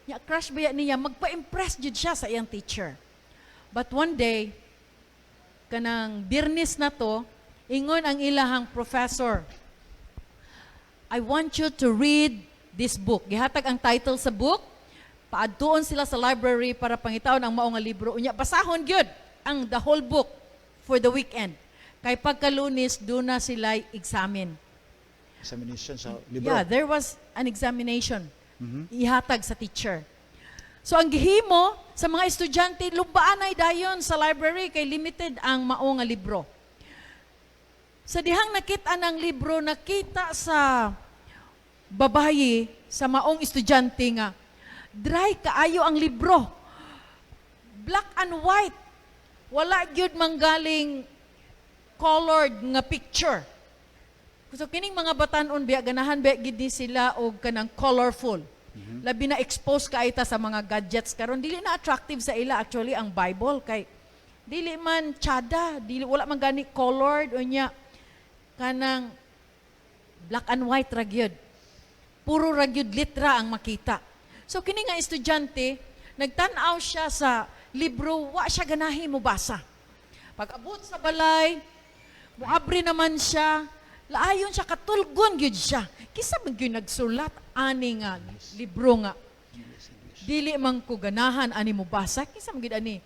Nya crush ba niya, magpa-impress jud siya sa iyang teacher. But one day, kanang Birnis na to, ingon ang ilahang professor, I want you to read this book. Gihatag ang title sa book, paadtuon sila sa library para pangitawon ang mao nga libro. Unya, basahon gyud ang the whole book for the weekend. Kay pagka-Lunes, doon na sila examine. Examination sa libro. Yeah, there was an examination. Ihatag sa teacher. So ang gihimo sa mga estudyante, lubaanay dayon sa library kay limited ang mao nga libro. Sa dihang nakita ng libro, nakita sa babayi, sa maong estudyante nga, dry kaayo ang libro. Black and white. Wala gyud manggaling colored nga picture. So kining mga batanon biya ganahan biya gid ni sila og kanang colorful. Labi na expose ka ita sa mga gadgets karon dili na attractive sa ila actually ang Bible kay dili man tsada, dili wala man gani colored unya kanang black and white ra gyud. Puro ra gyud litra ang makita. So kini nga estudyante nagtan-aw siya sa libro, wa siya ganahi mo basa. Pag abot sa balay, muabri naman siya, laayon siya, katulgon gyud siya. Kisa man gyud nagsulat ani nga libro nga. Dili man ko ganahan ani mo basa, kisa man gyud ani.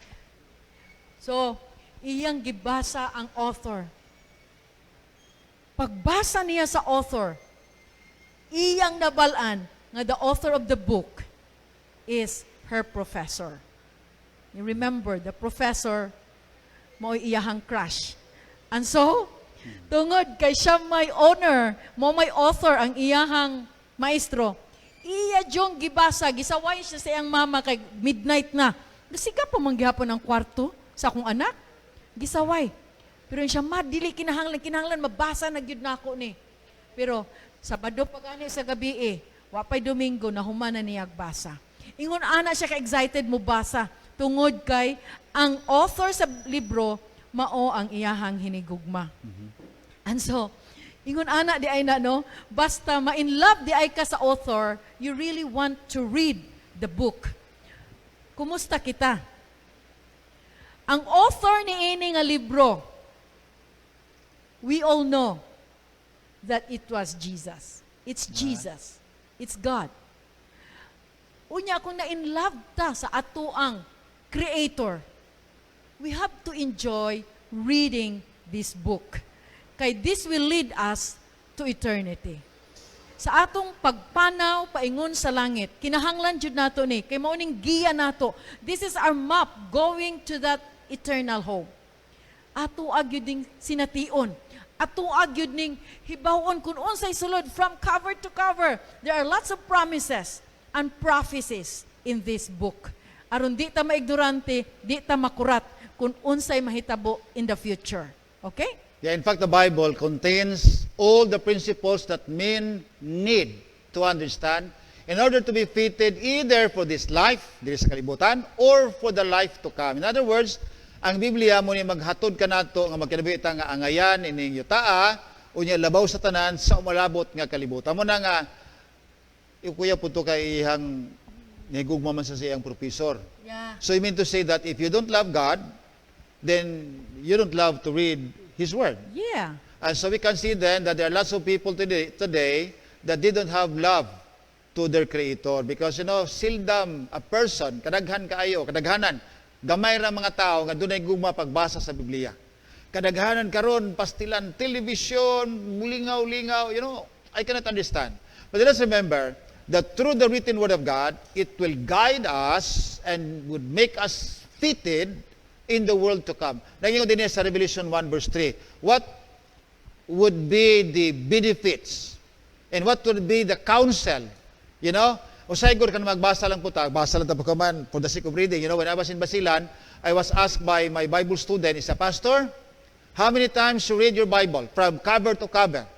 So, iyang gibasa ang author. Pagbasa niya sa author, iyang nabalaan nga the author of the book is her professor. You remember, the professor mo iyahang crush. And so, tungod kay siya may owner, mo may author ang iyahang maestro, iya jong gibasa, gisaway siya sa iyang mama kay midnight na. Siga pa manggihapon ang kwarto sa akong anak. Gisaway. Pero siya, dili kinahanglan, mabasa na gyud nako ni. Pero, Sabado pa gani sa gabi wapay Domingo, nahumana niya basa. Ingon ana siya ka-excited mo basa, tungod kay ang author sa libro, mao ang iyahang hinigugma. And so, ingon ana di ay na, no? Basta ma-in love di ay ka sa author, you really want to read the book. Kumusta kita? Ang author ni ini nga libro, we all know that it was Jesus. It's Jesus. It's God. Unya, kung na-in love ta sa atuang Creator, we have to enjoy reading this book. Kay this will lead us to eternity. Sa atong pagpanaw, paingon sa langit, kinahanglan jud nato ni, kay mao ning giya nato. This is our map going to that eternal home. Ato agyud ding sination. Ato agyud ning hibawon kun unsay sulod from cover to cover. There are lots of promises and prophecies in this book. Aron di ta maignorante, di ta makurat kung unsay mahitabo in the future. Okay? Yeah, in fact, the Bible contains all the principles that men need to understand in order to be fitted either for this life, diri sa kalibutan, or for the life to come. In other words, ang Biblia mo ni maghatod ka nato nga magkinabita nga angayan ining yutaa unya labaw sa tanan sa umalabot nga kalibutan. Mo na nga ikuya punto kay ihang nigugma man sa siyang professor. Yeah. So you mean to say that if you don't love God, then you don't love to read His Word. Yeah. And so we can see then that there are lots of people today that didn't have love to their Creator. Because, seldom a person, kadaghanan, gamay ra mga tao nga dunay gugma pagbasa sa Biblia. Kadaghanan karon pastilan, television, mulingaw-lingaw, I cannot understand. But let's remember that through the written Word of God, it will guide us and would make us fitted in the world to come. Nagyo din sa Revelation 1 verse 3. What would be the benefits and what would be the counsel, you know? O sa igor ka na magbasa lang po ta, basa lang ta po kaman for the sake of reading. You know, when I was in Basilan, I was asked by my Bible student, is a pastor, how many times you read your Bible from cover to cover?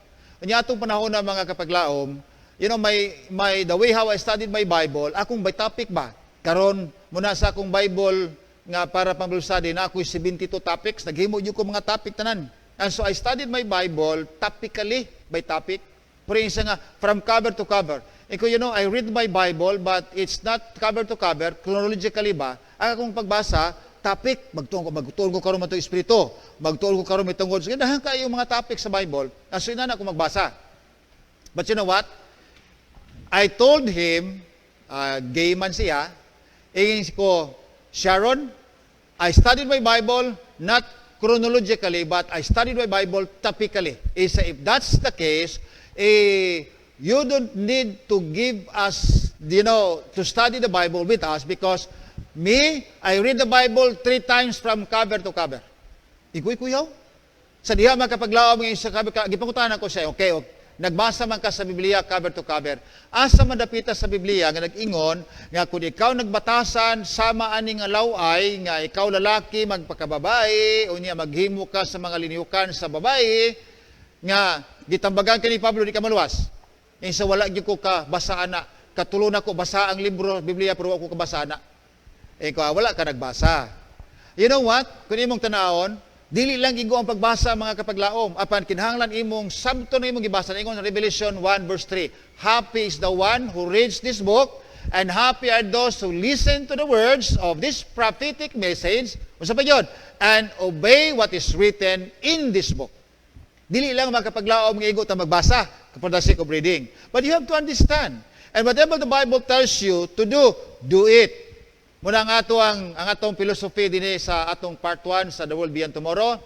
Kanya atong panahon na mga kapaglaom, you know, the way how I studied my Bible, akong by topic ba? Karon muna sa akong Bible nga para pang Bible study na ako'y 72 topics, naghimo yun ko mga topic tanan. And so I studied my Bible topically by topic. Pero yung isa nga, from cover to cover. Iko, you know, I read my Bible, but it's not cover to cover, chronologically ba? Ang akong pagbasa, topic, magtuon ko karon matong espiritu, magtuon ko karon mitungod. Sige, dahan kayo mga topic sa Bible, aso ina na ako magbasa. But you know what? I told him, gay man siya, ingin ko, Sharon, I studied my Bible, not chronologically, but I studied my Bible topically. If that's the case, you don't need to give us, you know, to study the Bible with us because me, I read the Bible 3 times from cover to cover. Ikuyaw? Sa diha makapaglaom ngayon sa cover, gipangutanan ko siya, okay, nagbasa man ka sa Biblia cover to cover. Asa man dapita sa Biblia nga nag-ingon nga kung ikaw nagbatasan sama ani nga laway nga ikaw lalaki magpakababae o niya maghimo ka sa mga liniukan sa babae nga gitambagan kini Pablo di ka maluwas. Sa wala gyud ko ka basaan na katulo na ko basa ang libro Biblia pero ako ka basaan na. Wala ka nagbasa. You know what? Kung imong tanawon, dili lang gigo ang pagbasa mga kapaglaom. Apan kinahanglan imong sabto na imong gibasa. Ingon sa Revelation 1 verse 3. Happy is the one who reads this book and happy are those who listen to the words of this prophetic message. Usa pa yun? And obey what is written in this book. Dili lang mga kapaglaom nga igo ta magbasa for the sake of reading. But you have to understand. And whatever the Bible tells you to do it. Muna ang atong philosophy din sa atong part 1 sa The World Beyond Tomorrow.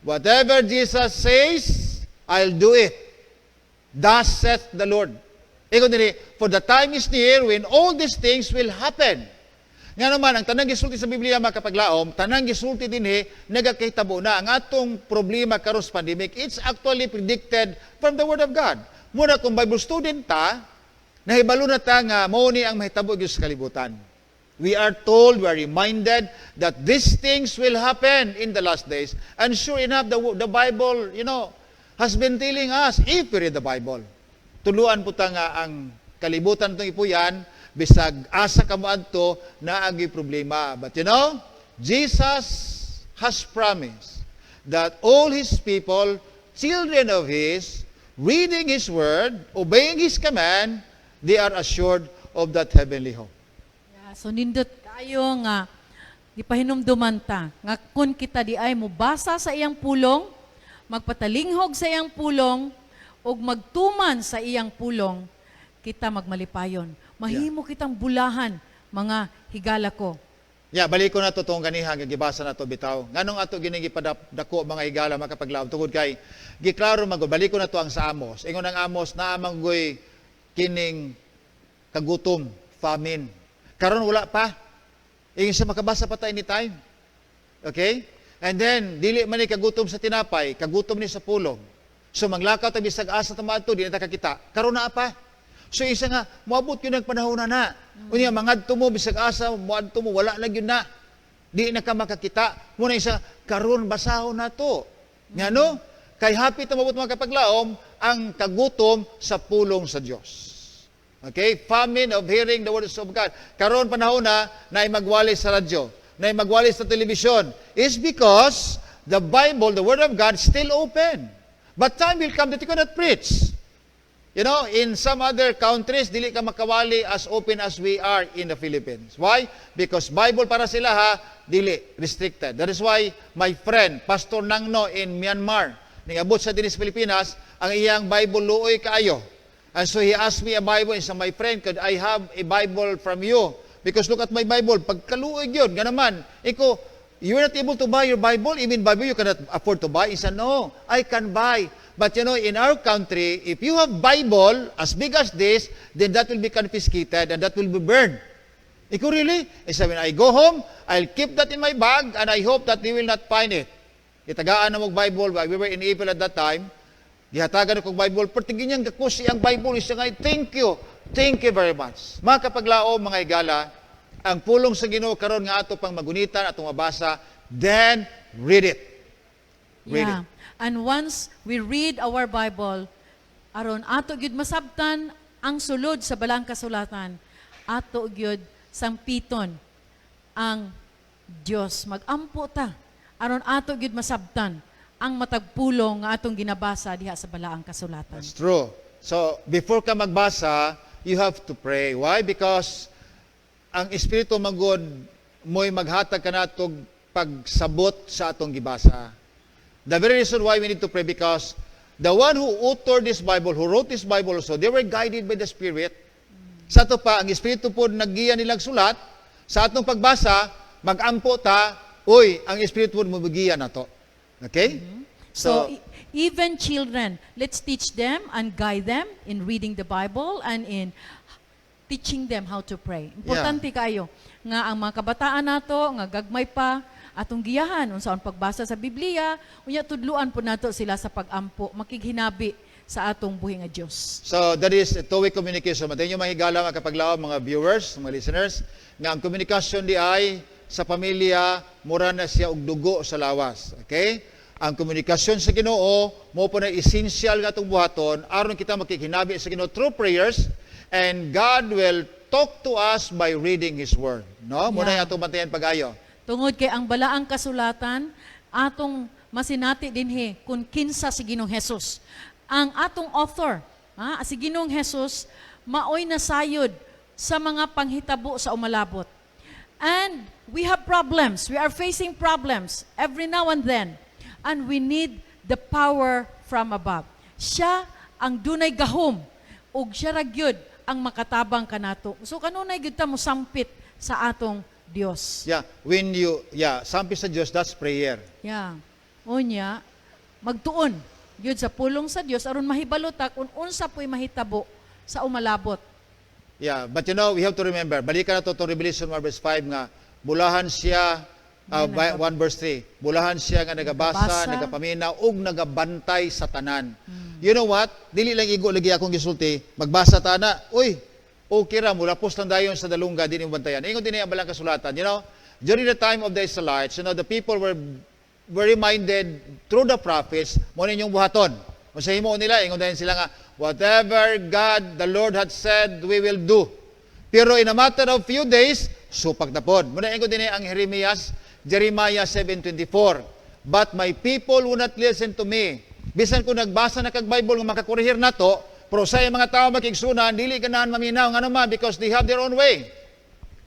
Whatever Jesus says, I'll do it. Thus saith the Lord. Ikaw din, for the time is near when all these things will happen. Nga naman, ang tanang gisulti sa Biblia mga kapaglaom, tanang gisulti din nagakahitabo na ang atong problema karon sa pandemic, it's actually predicted from the Word of God. Muna kung Bible student ta, nahibalo na ta nga mao ni ang mahitabo gyud sa kalibutan. We are told, we are reminded that these things will happen in the last days. And sure enough, the Bible, you know, has been telling us, if we read the Bible, tuluan po ta nga ang kalibutan itong ipuyan, bisag asa kamuadto na agi problema. But you know, Jesus has promised that all His people, children of His, reading His Word, obeying His command, they are assured of that heavenly hope. So nindot kayo nga gipahinumduman ta nga kun kita di ay mobasa sa iyang pulong, magpatalinghog sa iyang pulong ug magtuman sa iyang pulong, kita magmalipayon. Mahimo kitang bulahan mga higala ko. Balik ko na to tong ganiha nga gibasa na to bitaw. Nganong ato gining gipadako mga higala makapaglaom tungod kay giklaro balik ko na to ang sa Amos. Ingon ang Amos na amanggoy kining kagutom, famine. Karon wala pa. Ingin sa makabasa pa tayo anytime. Okay? And then, dili man ni kagutom sa tinapay, kagutom ni sa pulong. So, manglakaw tayo bisag asa tamato, di na kakita. Karon na pa. So, isa nga, muabot yun ang panahon na. Unya, mangadto mo, bisag asa, muadto mo, wala lang yun na. Di na ka makakita. Muna isa, karon basahon na to. Nga no? Kay hapit na mabot mga kapaglaom, ang kagutom sa pulong sa Diyos. Okay? Famine of hearing the words of God. Karon panahon na magwali sa radyo, magwali sa television, is because the Bible, the Word of God, still open. But time will come that you cannot preach. You know, in some other countries, dili ka makawali as open as we are in the Philippines. Why? Because Bible para sila dili, restricted. That is why my friend, Pastor Nangno in Myanmar, ningabot sa dinis Pilipinas, ang iyang Bible luoy kaayo. And so he asked me a Bible, and said, my friend, could I have a Bible from you? Because look at my Bible, pagkaluoy yun, ganaman, you're not able to buy your Bible, even Bible you cannot afford to buy. He said, no, I can buy. But you know, in our country, if you have Bible as big as this, then that will be confiscated and that will be burned. Really? He said, when I go home, I'll keep that in my bag and I hope that they will not find it. itagaan na mong Bible, we were in April at that time, gihatagan akong Bible, pertigin niyang gakusi ang Bible, siya nga, thank you very much. Mga kapaglao, mga higala, ang pulong sa Ginoo karon nga ato pang magunitan, atong mabasa, then read it. Read it. And once we read our Bible, aron ato gyud masabtan ang sulod sa balang kasulatan, ato gyud sampiton ang Dios. Magampo ta aron ato gyud masabtan ang matagpulong nga atong ginabasa diha sa balaang kasulatan. That's true. So, before ka magbasa, you have to pray. Why? Because ang Espiritu magod mo'y maghatag ka natog pagsabot sa atong gibasa. The very reason why we need to pray, because the one who authored this Bible, who wrote this Bible also, they were guided by the Spirit. Sa ito pa, ang Espiritu po naggiya nilang sulat, sa atong pagbasa, mag-ampo ta, ang Espiritu po mabugiya na to. Okay? So, even children, let's teach them and guide them in reading the Bible and in teaching them how to pray. Importante kayo nga ang mga kabataan nato nga gagmay pa atong giyahan unsaon pagbasa sa Biblia, unya tudluan po nato sila sa pag-ampo, makighinabi sa atong buhi nga Dios. So that is a two-way communication. Matayo mahigala mga kapaglaw, mga viewers, mga listeners, nga ang komunikasyon di ay sa pamilya mura na siya og dugo sa lawas. Okay? Ang komunikasyon sa Ginoo mo po na essential nga atong buhaton aron kita makighinabi sa Ginoo through prayers, and God will talk to us by reading His Word. No? Muna yung atong bantayan pag-ayo. Tungod kay ang balaang kasulatan, atong masinati dinhi kung kinsa si Ginoong Hesus. Ang atong author, si Ginoong Hesus, maoy nasayod sa mga panghitabo sa umalabot. And we have problems. We are facing problems every now and then. And we need the power from above. Siya ang dunay gahom, ug siya ra gyud ang makatabang kanato. So kanunay gyud ta mo sampit sa atong Dios. Sampit sa Dios, that's prayer. Unya, magtuon gyud sa pulong sa Dios aron mahibalo ta kung unsa po'y mahitabo sa umalabot. But we have to remember, balikan na to Revelation 1 verse 5 nga, bulahan siya, 1 verse 3, bulahan siya nga nagabasa, nagapaminaw, ug nagabantay sa tanan. You know what? Dili lang igo lagi akong gisulti, magbasa ta na, okay ra, mula post lang dayon sa dalungga, din yung bantayan. Ingon din ang balang kasulatan. During the time of the Israelites, the people were reminded through the prophets, mo ninyong buhaton. Kung sa himo nila, ingon din sila nga, whatever God, the Lord had said, we will do. Pero in a matter of few days, supag na pod. Muna ingon din ang Jeremiah 7:24. But my people will not listen to me. Bisan ko nagbasa na kag Bible nga makakurihir nato, pero sa mga tao makigsunan, dili ganahan maminaw nga naman because they have their own way.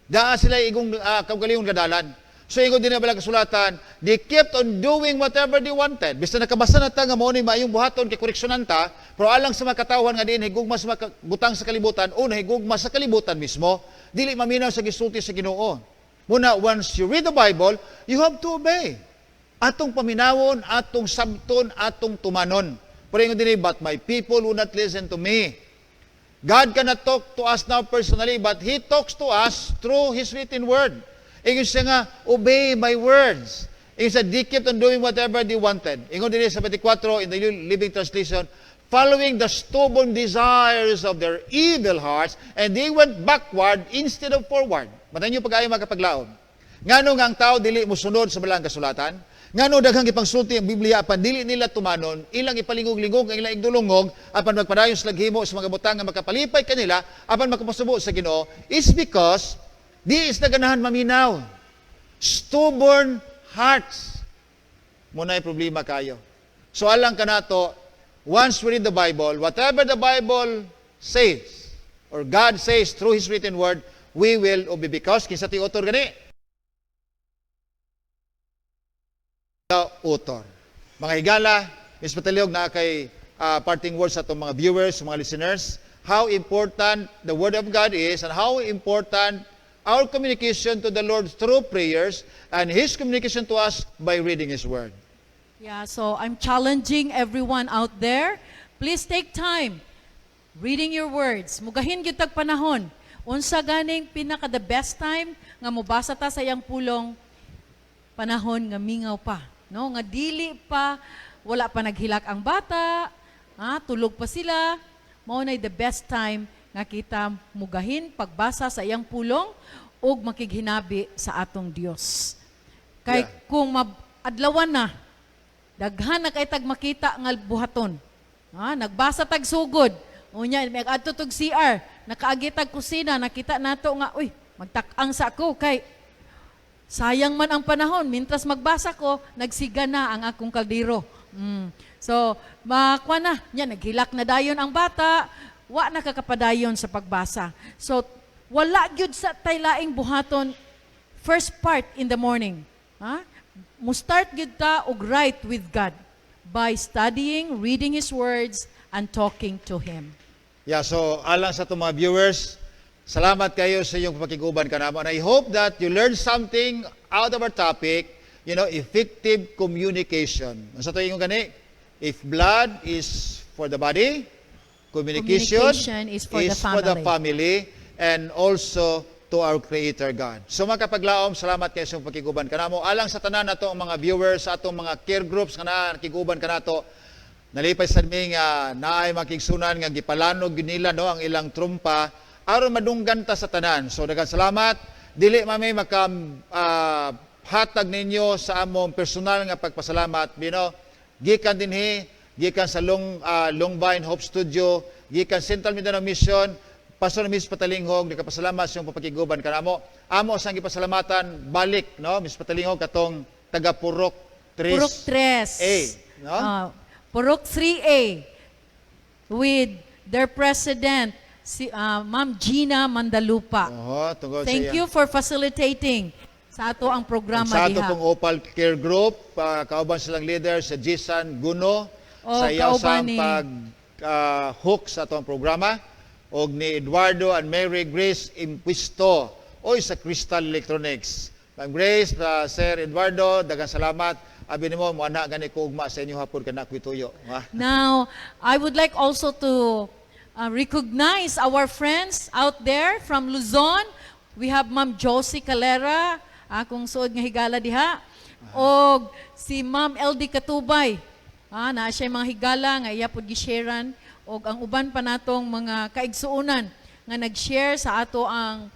Daa sila igong kaugalingong gadalan. So ingon din na balang kasulatan, they kept on doing whatever they wanted. Bisan nakabasa na ta nga mao ni maayong buhaton kay koreksyonan ta, pero alang sa mga katawhan nga diin higugma sa butang sa kalibutan o nahigugma sa kalibutan mismo, dili maminaw sa gisulti sa Ginoo. Muna, once you read the Bible, you have to obey. Atong paminawon, atong sabton, atong tumanon. Pero ingon din, but my people will not listen to me. God cannot talk to us now personally, but He talks to us through His written word. Ingon siya nga, obey my words. Ingon siya, they kept on doing whatever they wanted. Ingon din sa 24 in the Living Translation, following the stubborn desires of their evil hearts, and they went backward instead of forward. Matayin niyo pag-ayo magkapaglaom. Ngano nga ang tao dili musunod sa balang kasulatan? Ngano daghang ipangsulti ang Biblia apan dili nila tumanon, ilang ipalingog-lingog ang ilang igdulungog apan magpadayon sa laghimo sa mga butang nga makapalipay kanila apan makapasubo sa Ginoo is because di is naganahan maminaw. Stubborn hearts. Muna'y problema kayo. So alang kanato, once we read the Bible, whatever the Bible says or God says through His written word, we will obey because kinsa ti author gani? The author. Mga higala, Ms. Pataliog na kay parting words sa itong mga viewers, mga listeners, how important the Word of God is and how important our communication to the Lord through prayers and His communication to us by reading His Word. So I'm challenging everyone out there, please take time reading your words. Mugahin gyud tag panahon. Unsa ganing pinaka the best time nga mobasa ta sa iyang pulong panahon nga mingaw pa no, nga dili pa, wala pa naghilak ang bata, tulog pa sila, mao nay the best time nga kita mugahin pagbasa sa iyang pulong ug makighinabi sa atong Dios. Kay Yeah. kung adlawan na, daghan na kay tag makita nga buhaton. Nagbasa tag sugod. Unya may adto tog CR, nakaagi tag kusina, nakita nato nga uy, magtak-ang sa ako kay sayang man ang panahon. Mintras magbasa ko, nagsiga na ang akong kaldero. So, makwa na. Yan, naghilak na dayon ang bata, wa na kakapadayon sa pagbasa. So, wala gyud sa taylaing buhaton first part in the morning. Mo start gyud ta og right with God by studying, reading His words, and talking to Him. Yeah, so alang sa itong mga viewers, salamat kayo sa iyong pakiguban kanamo. And I hope that you learn something out of our topic, effective communication. Sa ito yung gani, if blood is for the body, communication is for the family, and also to our Creator God. So mga kapaglaom, salamat kayo sa iyong pakiguban kanamo. Alang sa tanan nato ang mga viewers, sa atong mga care groups nga nakiguban kanato, nalipay sa mi nga naay makigsunan nga gipalanog nila ang ilang trumpa aron madunggan ta sa tanan. So daghang salamat. Dili mamay hatag ninyo sa among personal nga pagpasalamat. Gikan dinhi, gikan sa Longvine Hope Studio, gikan Central Mindanao Mission, Pastor Miss Patalinghog, nagapasalamat sa iyong papakiguban kanamo. Amo sang gipasalamatan balik, Miss Patalinghog katong taga Purok 3. Purok 3. Purok 3A with their president, si Ma'am Gina Mandalupa. Tungod Thank you for facilitating sa ato ang programa sa ato diha. pong Opal Care Group, kauban silang leader sa Jisan Guno, sa kauban iyasang ni pag-hook sa atong programa, og ni Eduardo and Mary Grace Impuesto, o sa Crystal Electronics. Ma'am Grace, Sir Eduardo, daghang salamat. Abi nimo mo ana gani ko ugma sa inyo hapon kana kuituyo. Now, I would like also to recognize our friends out there from Luzon. We have Ma'am Josie Calera, akong suod nga higala diha. Og si Ma'am LD Katubay. Na siya mga higala nga iya pod gi-sharean og ang uban pa natong mga kaigsuonan nga nag-share sa ato ang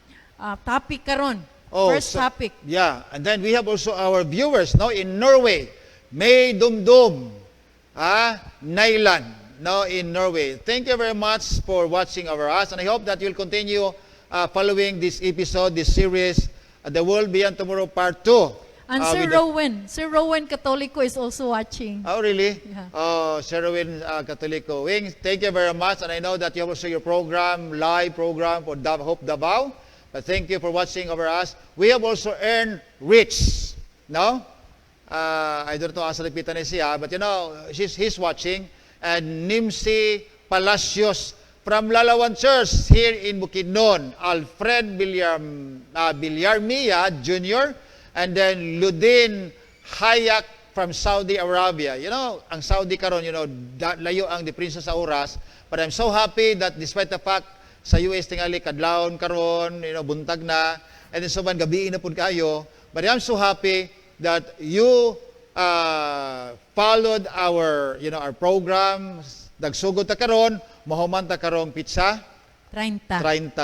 topic karon. First topic. Yeah, and then we have also our viewers in Norway. May Dumdum, Nailan, in Norway. Thank you very much for watching our us, and I hope that you'll continue following this episode, this series, The World Beyond Tomorrow Part 2. And Sir Rowan Katoliko is also watching. Oh, really? Yeah. Oh, Sir Rowan Katoliko. Wing, thank you very much, and I know that you have also your live program for Hope Davao. But thank you for watching over us. We have also earned Rich, I don't know asa lipitan ni siya, but he's watching. And Nimsi Palacios from Lalawan Church here in Bukidnon. Alfred Villarmia Jr. And then Ludin Hayak from Saudi Arabia. Ang Saudi karon, layo ang diferensya sa oras. But I'm so happy that despite the fact sa US tingali kadlawon karon, buntag na, and then soban gabi na pud kayo, but I'm so happy that you followed our program. Dagsugod ta karon, mahuman ta karong pizza 30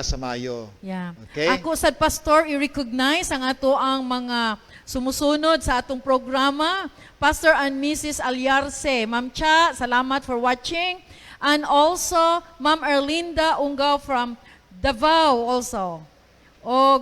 sa Mayo. Yeah. Okay? Ako sad pastor i-recognize ang ato ang mga sumusunod sa atong programa. Pastor and Mrs. Alyarse. Ma'am Cha, salamat for watching. And also, Ma'am Erlinda Ungao from Davao also. O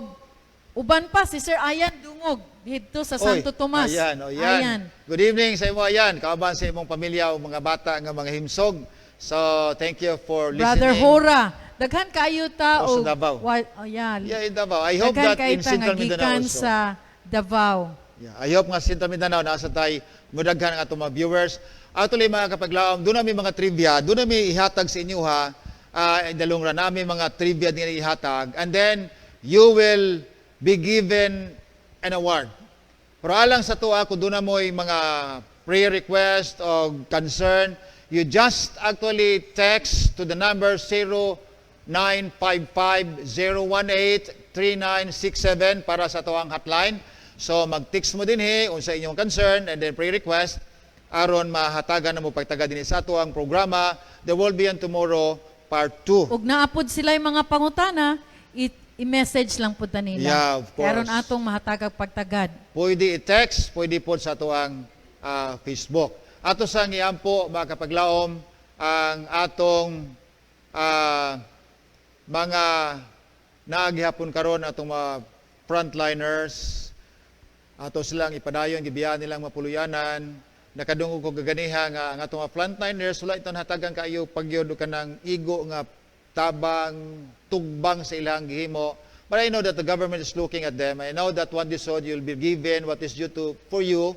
uban pa, si Sir Ayan Dungog, dito sa Santo Tomas. Ayan. Good evening sa imo, Ayan. Kauban sa imong pamilya o mga bata nga mga himsog. So, thank you for listening. Brother Hora, daghan kayo ta o sa Davao. Yeah, in Davao. I hope that in Central Mindanao also. Sa Davao. Yeah, I hope nga Central Mindanao nasa tay mudaghan ang atong mga viewers. Actually, mga kapaglaom, doon namin mga trivia, doon namin ihatag sa inyo dalungra namin mga trivia din ihatag, and then you will be given an award. Pero alang sa tuwa, kung doon na mo yung mga prayer request o concern, you just actually text to the number 0955-018-3967 para sa tuwang hotline. So mag-text mo dinhi unsa inyong concern and then pray request aron mahatagan na mo pagtaga dinhi sa ato ang programa The World Beyond Tomorrow Part 2. Ug naapod sila yung mga pangutana, i-message lang pud ta nila. Yeah, of course. Karon atong mahatagag pagtagad. Pwede i-text, pwede po sa ato ang Facebook. Ato sang iampo makapaglaom ang atong mga naagihapon karon atong mga frontliners. Ato silang ipadayon gibiyan nilang mapuluyanan. Nakadungog ko gaganiha nga ang atong mga frontliners wala iton hatagan kaayo pagyod kanang igo nga tabang tugbang sa ilang gihimo. But I know that the government is looking at them. I know that one disod you'll be given what is due to for you,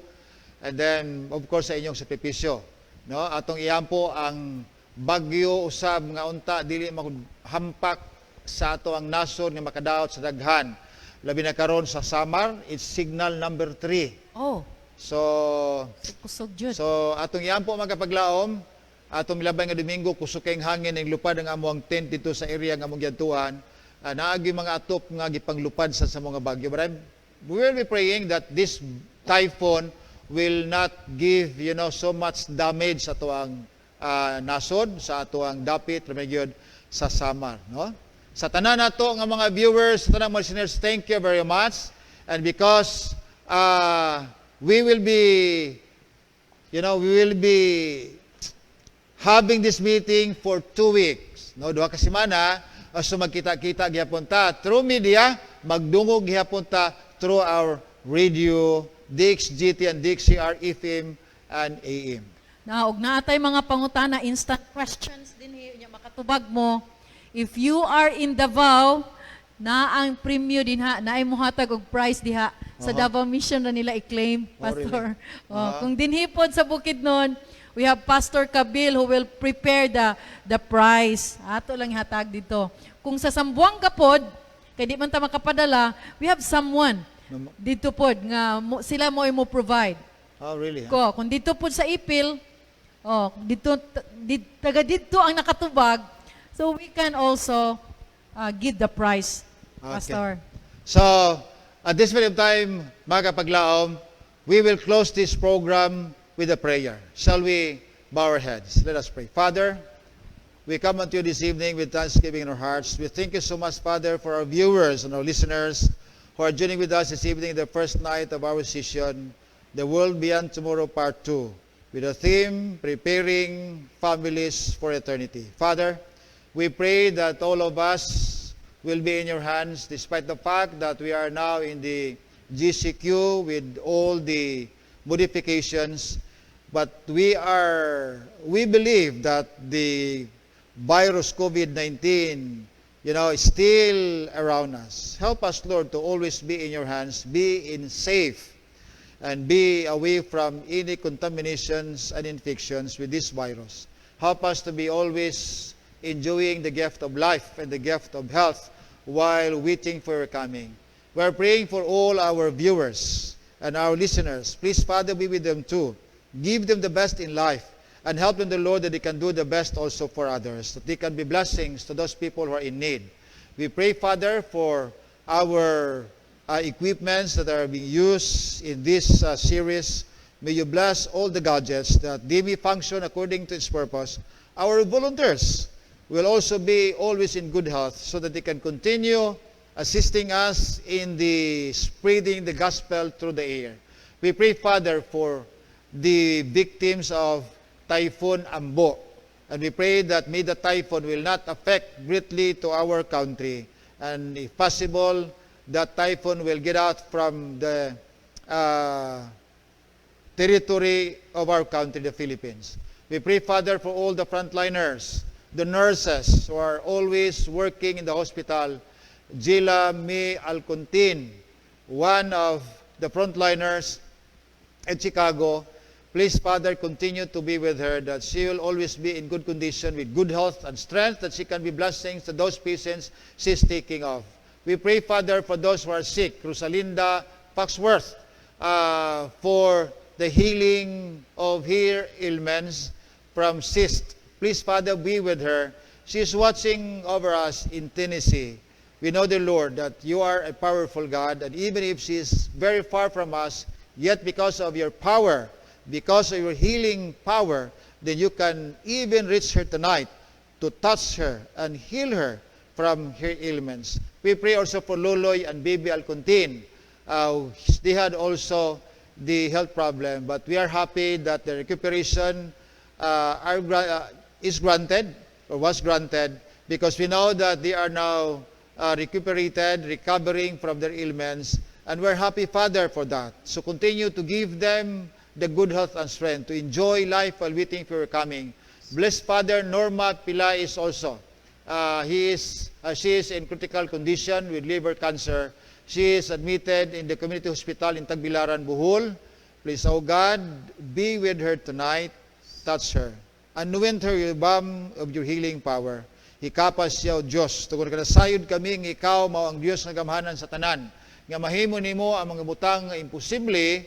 and then of course sa inyong sakripisyo. No, atong iampo ang bagyo usab nga unta dili maghampak sa ato ang nasod nga makadaot sa daghan. Labi na karon sa Samar, it's signal number 3. Oh, So kusog jud. So atong iampo magapaglaom, atong milabay nga Domingo kusukay ang hangin ning lupad ang among tent dito sa area nga among giadtuan. Naagi mga atop nga gipanglupad sa mga bagyo. But we will be praying that this typhoon will not give so much damage sa tuang nasod, sa tuang dapit remegyod sa Samar, no? Sa tanan nato nga mga viewers, sa tanang mga listeners, thank you very much. And because we will be having this meeting for 2 weeks, no? 2 ka semana. So magkita-kita gihapon ta through media, magdungog gihapon ta through our radio, DXGT and DXCR FM and AM. Og naatay mga pangutana, instant questions din nya makatubag mo. If you are in Davao, na ang premyo din ha, na ay muhatag og prize diha sa Davao Mission na nila i-claim, Pastor. Really? Kung dinhipod sa Bukidnon, we have Pastor Kabil who will prepare the prize. Ato lang hatag dito. Kung sa Sambuanga pod, kay di man ta makapadala, we have someone dito pod nga sila mo provide. Oh, really? Kung dito pod sa Ipil, taga dito ang nakatubag, so we can also give the prize, Pastor. So, at this point of time, mga kapaglaom, we will close this program with a prayer. Shall we bow our heads? Let us pray. Father, we come unto you this evening with thanksgiving in our hearts. We thank you so much, Father, for our viewers and our listeners who are joining with us this evening, the first night of our session, The World Beyond Tomorrow Part 2, with the theme, Preparing Families for Eternity. Father, we pray that all of us will be in your hands, despite the fact that we are now in the GCQ with all the modifications. But we believe that the virus COVID-19, is still around us. Help us, Lord, to always be in your hands, be in safe, and be away from any contaminations and infections with this virus. Help us to be always enjoying the gift of life and the gift of health while waiting for your coming. We are praying for all our viewers and our listeners. Please, Father, be with them too. Give them the best in life and help them, the Lord, that they can do the best also for others, that they can be blessings to those people who are in need. We pray, Father, for our equipments that are being used in this series. May you bless all the gadgets that they may function according to its purpose. Our volunteers will also be always in good health so that they can continue assisting us in the spreading the gospel through the air. We pray, Father, for the victims of Typhoon Ambo. And we pray that may the typhoon will not affect greatly to our country. And if possible, that typhoon will get out from the territory of our country, the Philippines. We pray, Father, for all the frontliners, the nurses who are always working in the hospital. Jila May Alcontin, one of the frontliners at Chicago. Please, Father, continue to be with her, that she will always be in good condition, with good health and strength, that she can be blessings to those patients she's taking of. We pray, Father, for those who are sick, Rosalinda Foxworth, for the healing of her ailments from cyst. Please, Father, be with her. She is watching over us in Tennessee. We know, dear Lord, that you are a powerful God, and even if she is very far from us, yet because of your power, because of your healing power, then you can even reach her tonight to touch her and heal her from her ailments. We pray also for Loloy and Baby Alcontin. They had also the health problem, but we are happy that the recuperation is granted or was granted, because we know that they are now recovering from their ailments, and we're happy, Father, for that. So continue to give them the good health and strength to enjoy life while waiting for your coming. Bless Father Norma Pilais also. She is in critical condition with liver cancer. She is admitted in the community hospital in Tagbilaran, Bohol. Please, O God, be with her tonight. Touch her. Anoint her with the balm of your healing power. Hikapas siya, O Diyos. Tugon ka na sayod kami, ng ikaw, mao ang Diyos nga gamhanan sa tanan. Nga mahimo nimo ang mga butang nga imposible,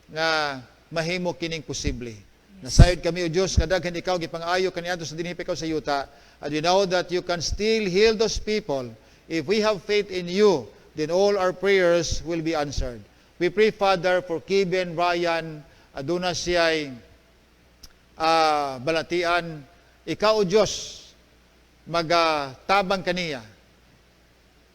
nga mahimo kining posible. Nasayod kami, O Diyos, kadaghan ikaw, gipang-ayo kaniadto sa dinhi ikaw sa yuta. And we know that you can still heal those people. If we have faith in you, then all our prayers will be answered. We pray, Father, for Kevin, Ryan, aduna siya'y balatian. Ikaw, O Diyos, magtabang kaniya.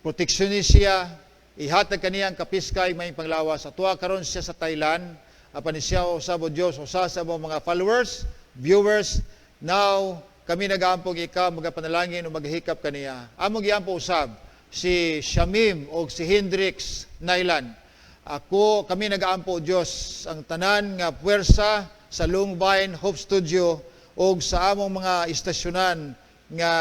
Proteksyonis siya, ihatag kaniya ang kapiskay, may panglawas. Atwa karon siya sa Thailand, apan siya usab, O Diyos, usa sa mga followers, viewers. Now, kami nag-aampog ikaw, magapanalangin o maghihikap kaniya. Among giampo usab, si Shamim o si Hendrix Nailan. Kami nag-aampo, Diyos, ang tanan nga puwersa sa Long Vine Hope Studio o sa among mga istasyonan nga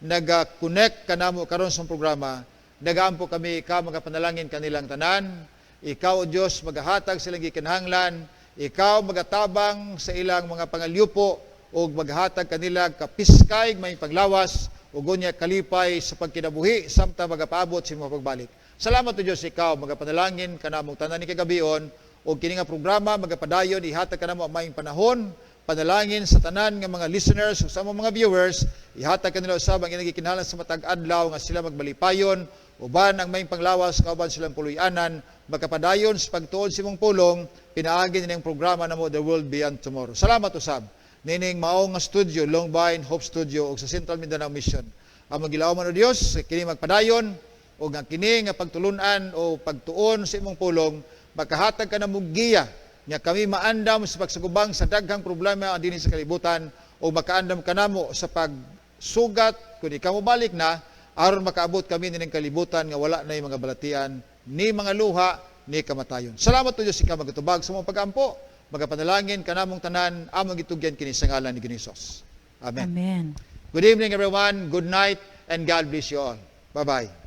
nag-connect kanamo karon sa programa. Nag-aampo kami, ikaw magapanalangin kanilang tanan. Ikaw, O Diyos, magahatag silang gikinahanglan. Ikaw magatabang sa ilang mga pangalyupo o maghatag kanila kapiskay may paglawas o gunya kalipay sa pagkinabuhi samtang magapaabot sa imong pagbalik. Salamat, O Diyos, ikaw magapanalangin kanamong tanan ni kagabion o kini nga programa magapadayon ihatag kanamo ang maayong panahon. Panalangin sa tanan nga mga listeners o sa mga viewers, ihatag kanila usab ang ginagikinahanglan sa matag adlaw nga sila magbalipayon, uban ang may panglawas kauban silang puluy-anan, magkapadayon sa pagtuon sa imong pulong, pinaagi nining programa namo The World Beyond Tomorrow. Salamat usab nining mao nga studio, Long Vine Hope Studio ug sa Central Mindanao Mission. Ang magilaw man o Dios, kini magpadayon ug ang kini nga pagtulunan o pagtuon sa imong pulong, makahatag ka na giya nga kami maandam sa pagsugubang sa daghang problema dinhi sa kalibutan o makaandam kanamo sa pagsugat kun ikaw balik na aron makaabot kami nining kalibutan nga wala na mga balatian ni mga luha ni kamatayon. Salamat to Dios, ikaw magatubag sa mong pag-ampo. Magapanalangin kanamong tanan among gitugyan kini sa ngalan ni Ginisos. Amen. Amen. Good evening everyone, good night, and God bless you all. Bye-bye.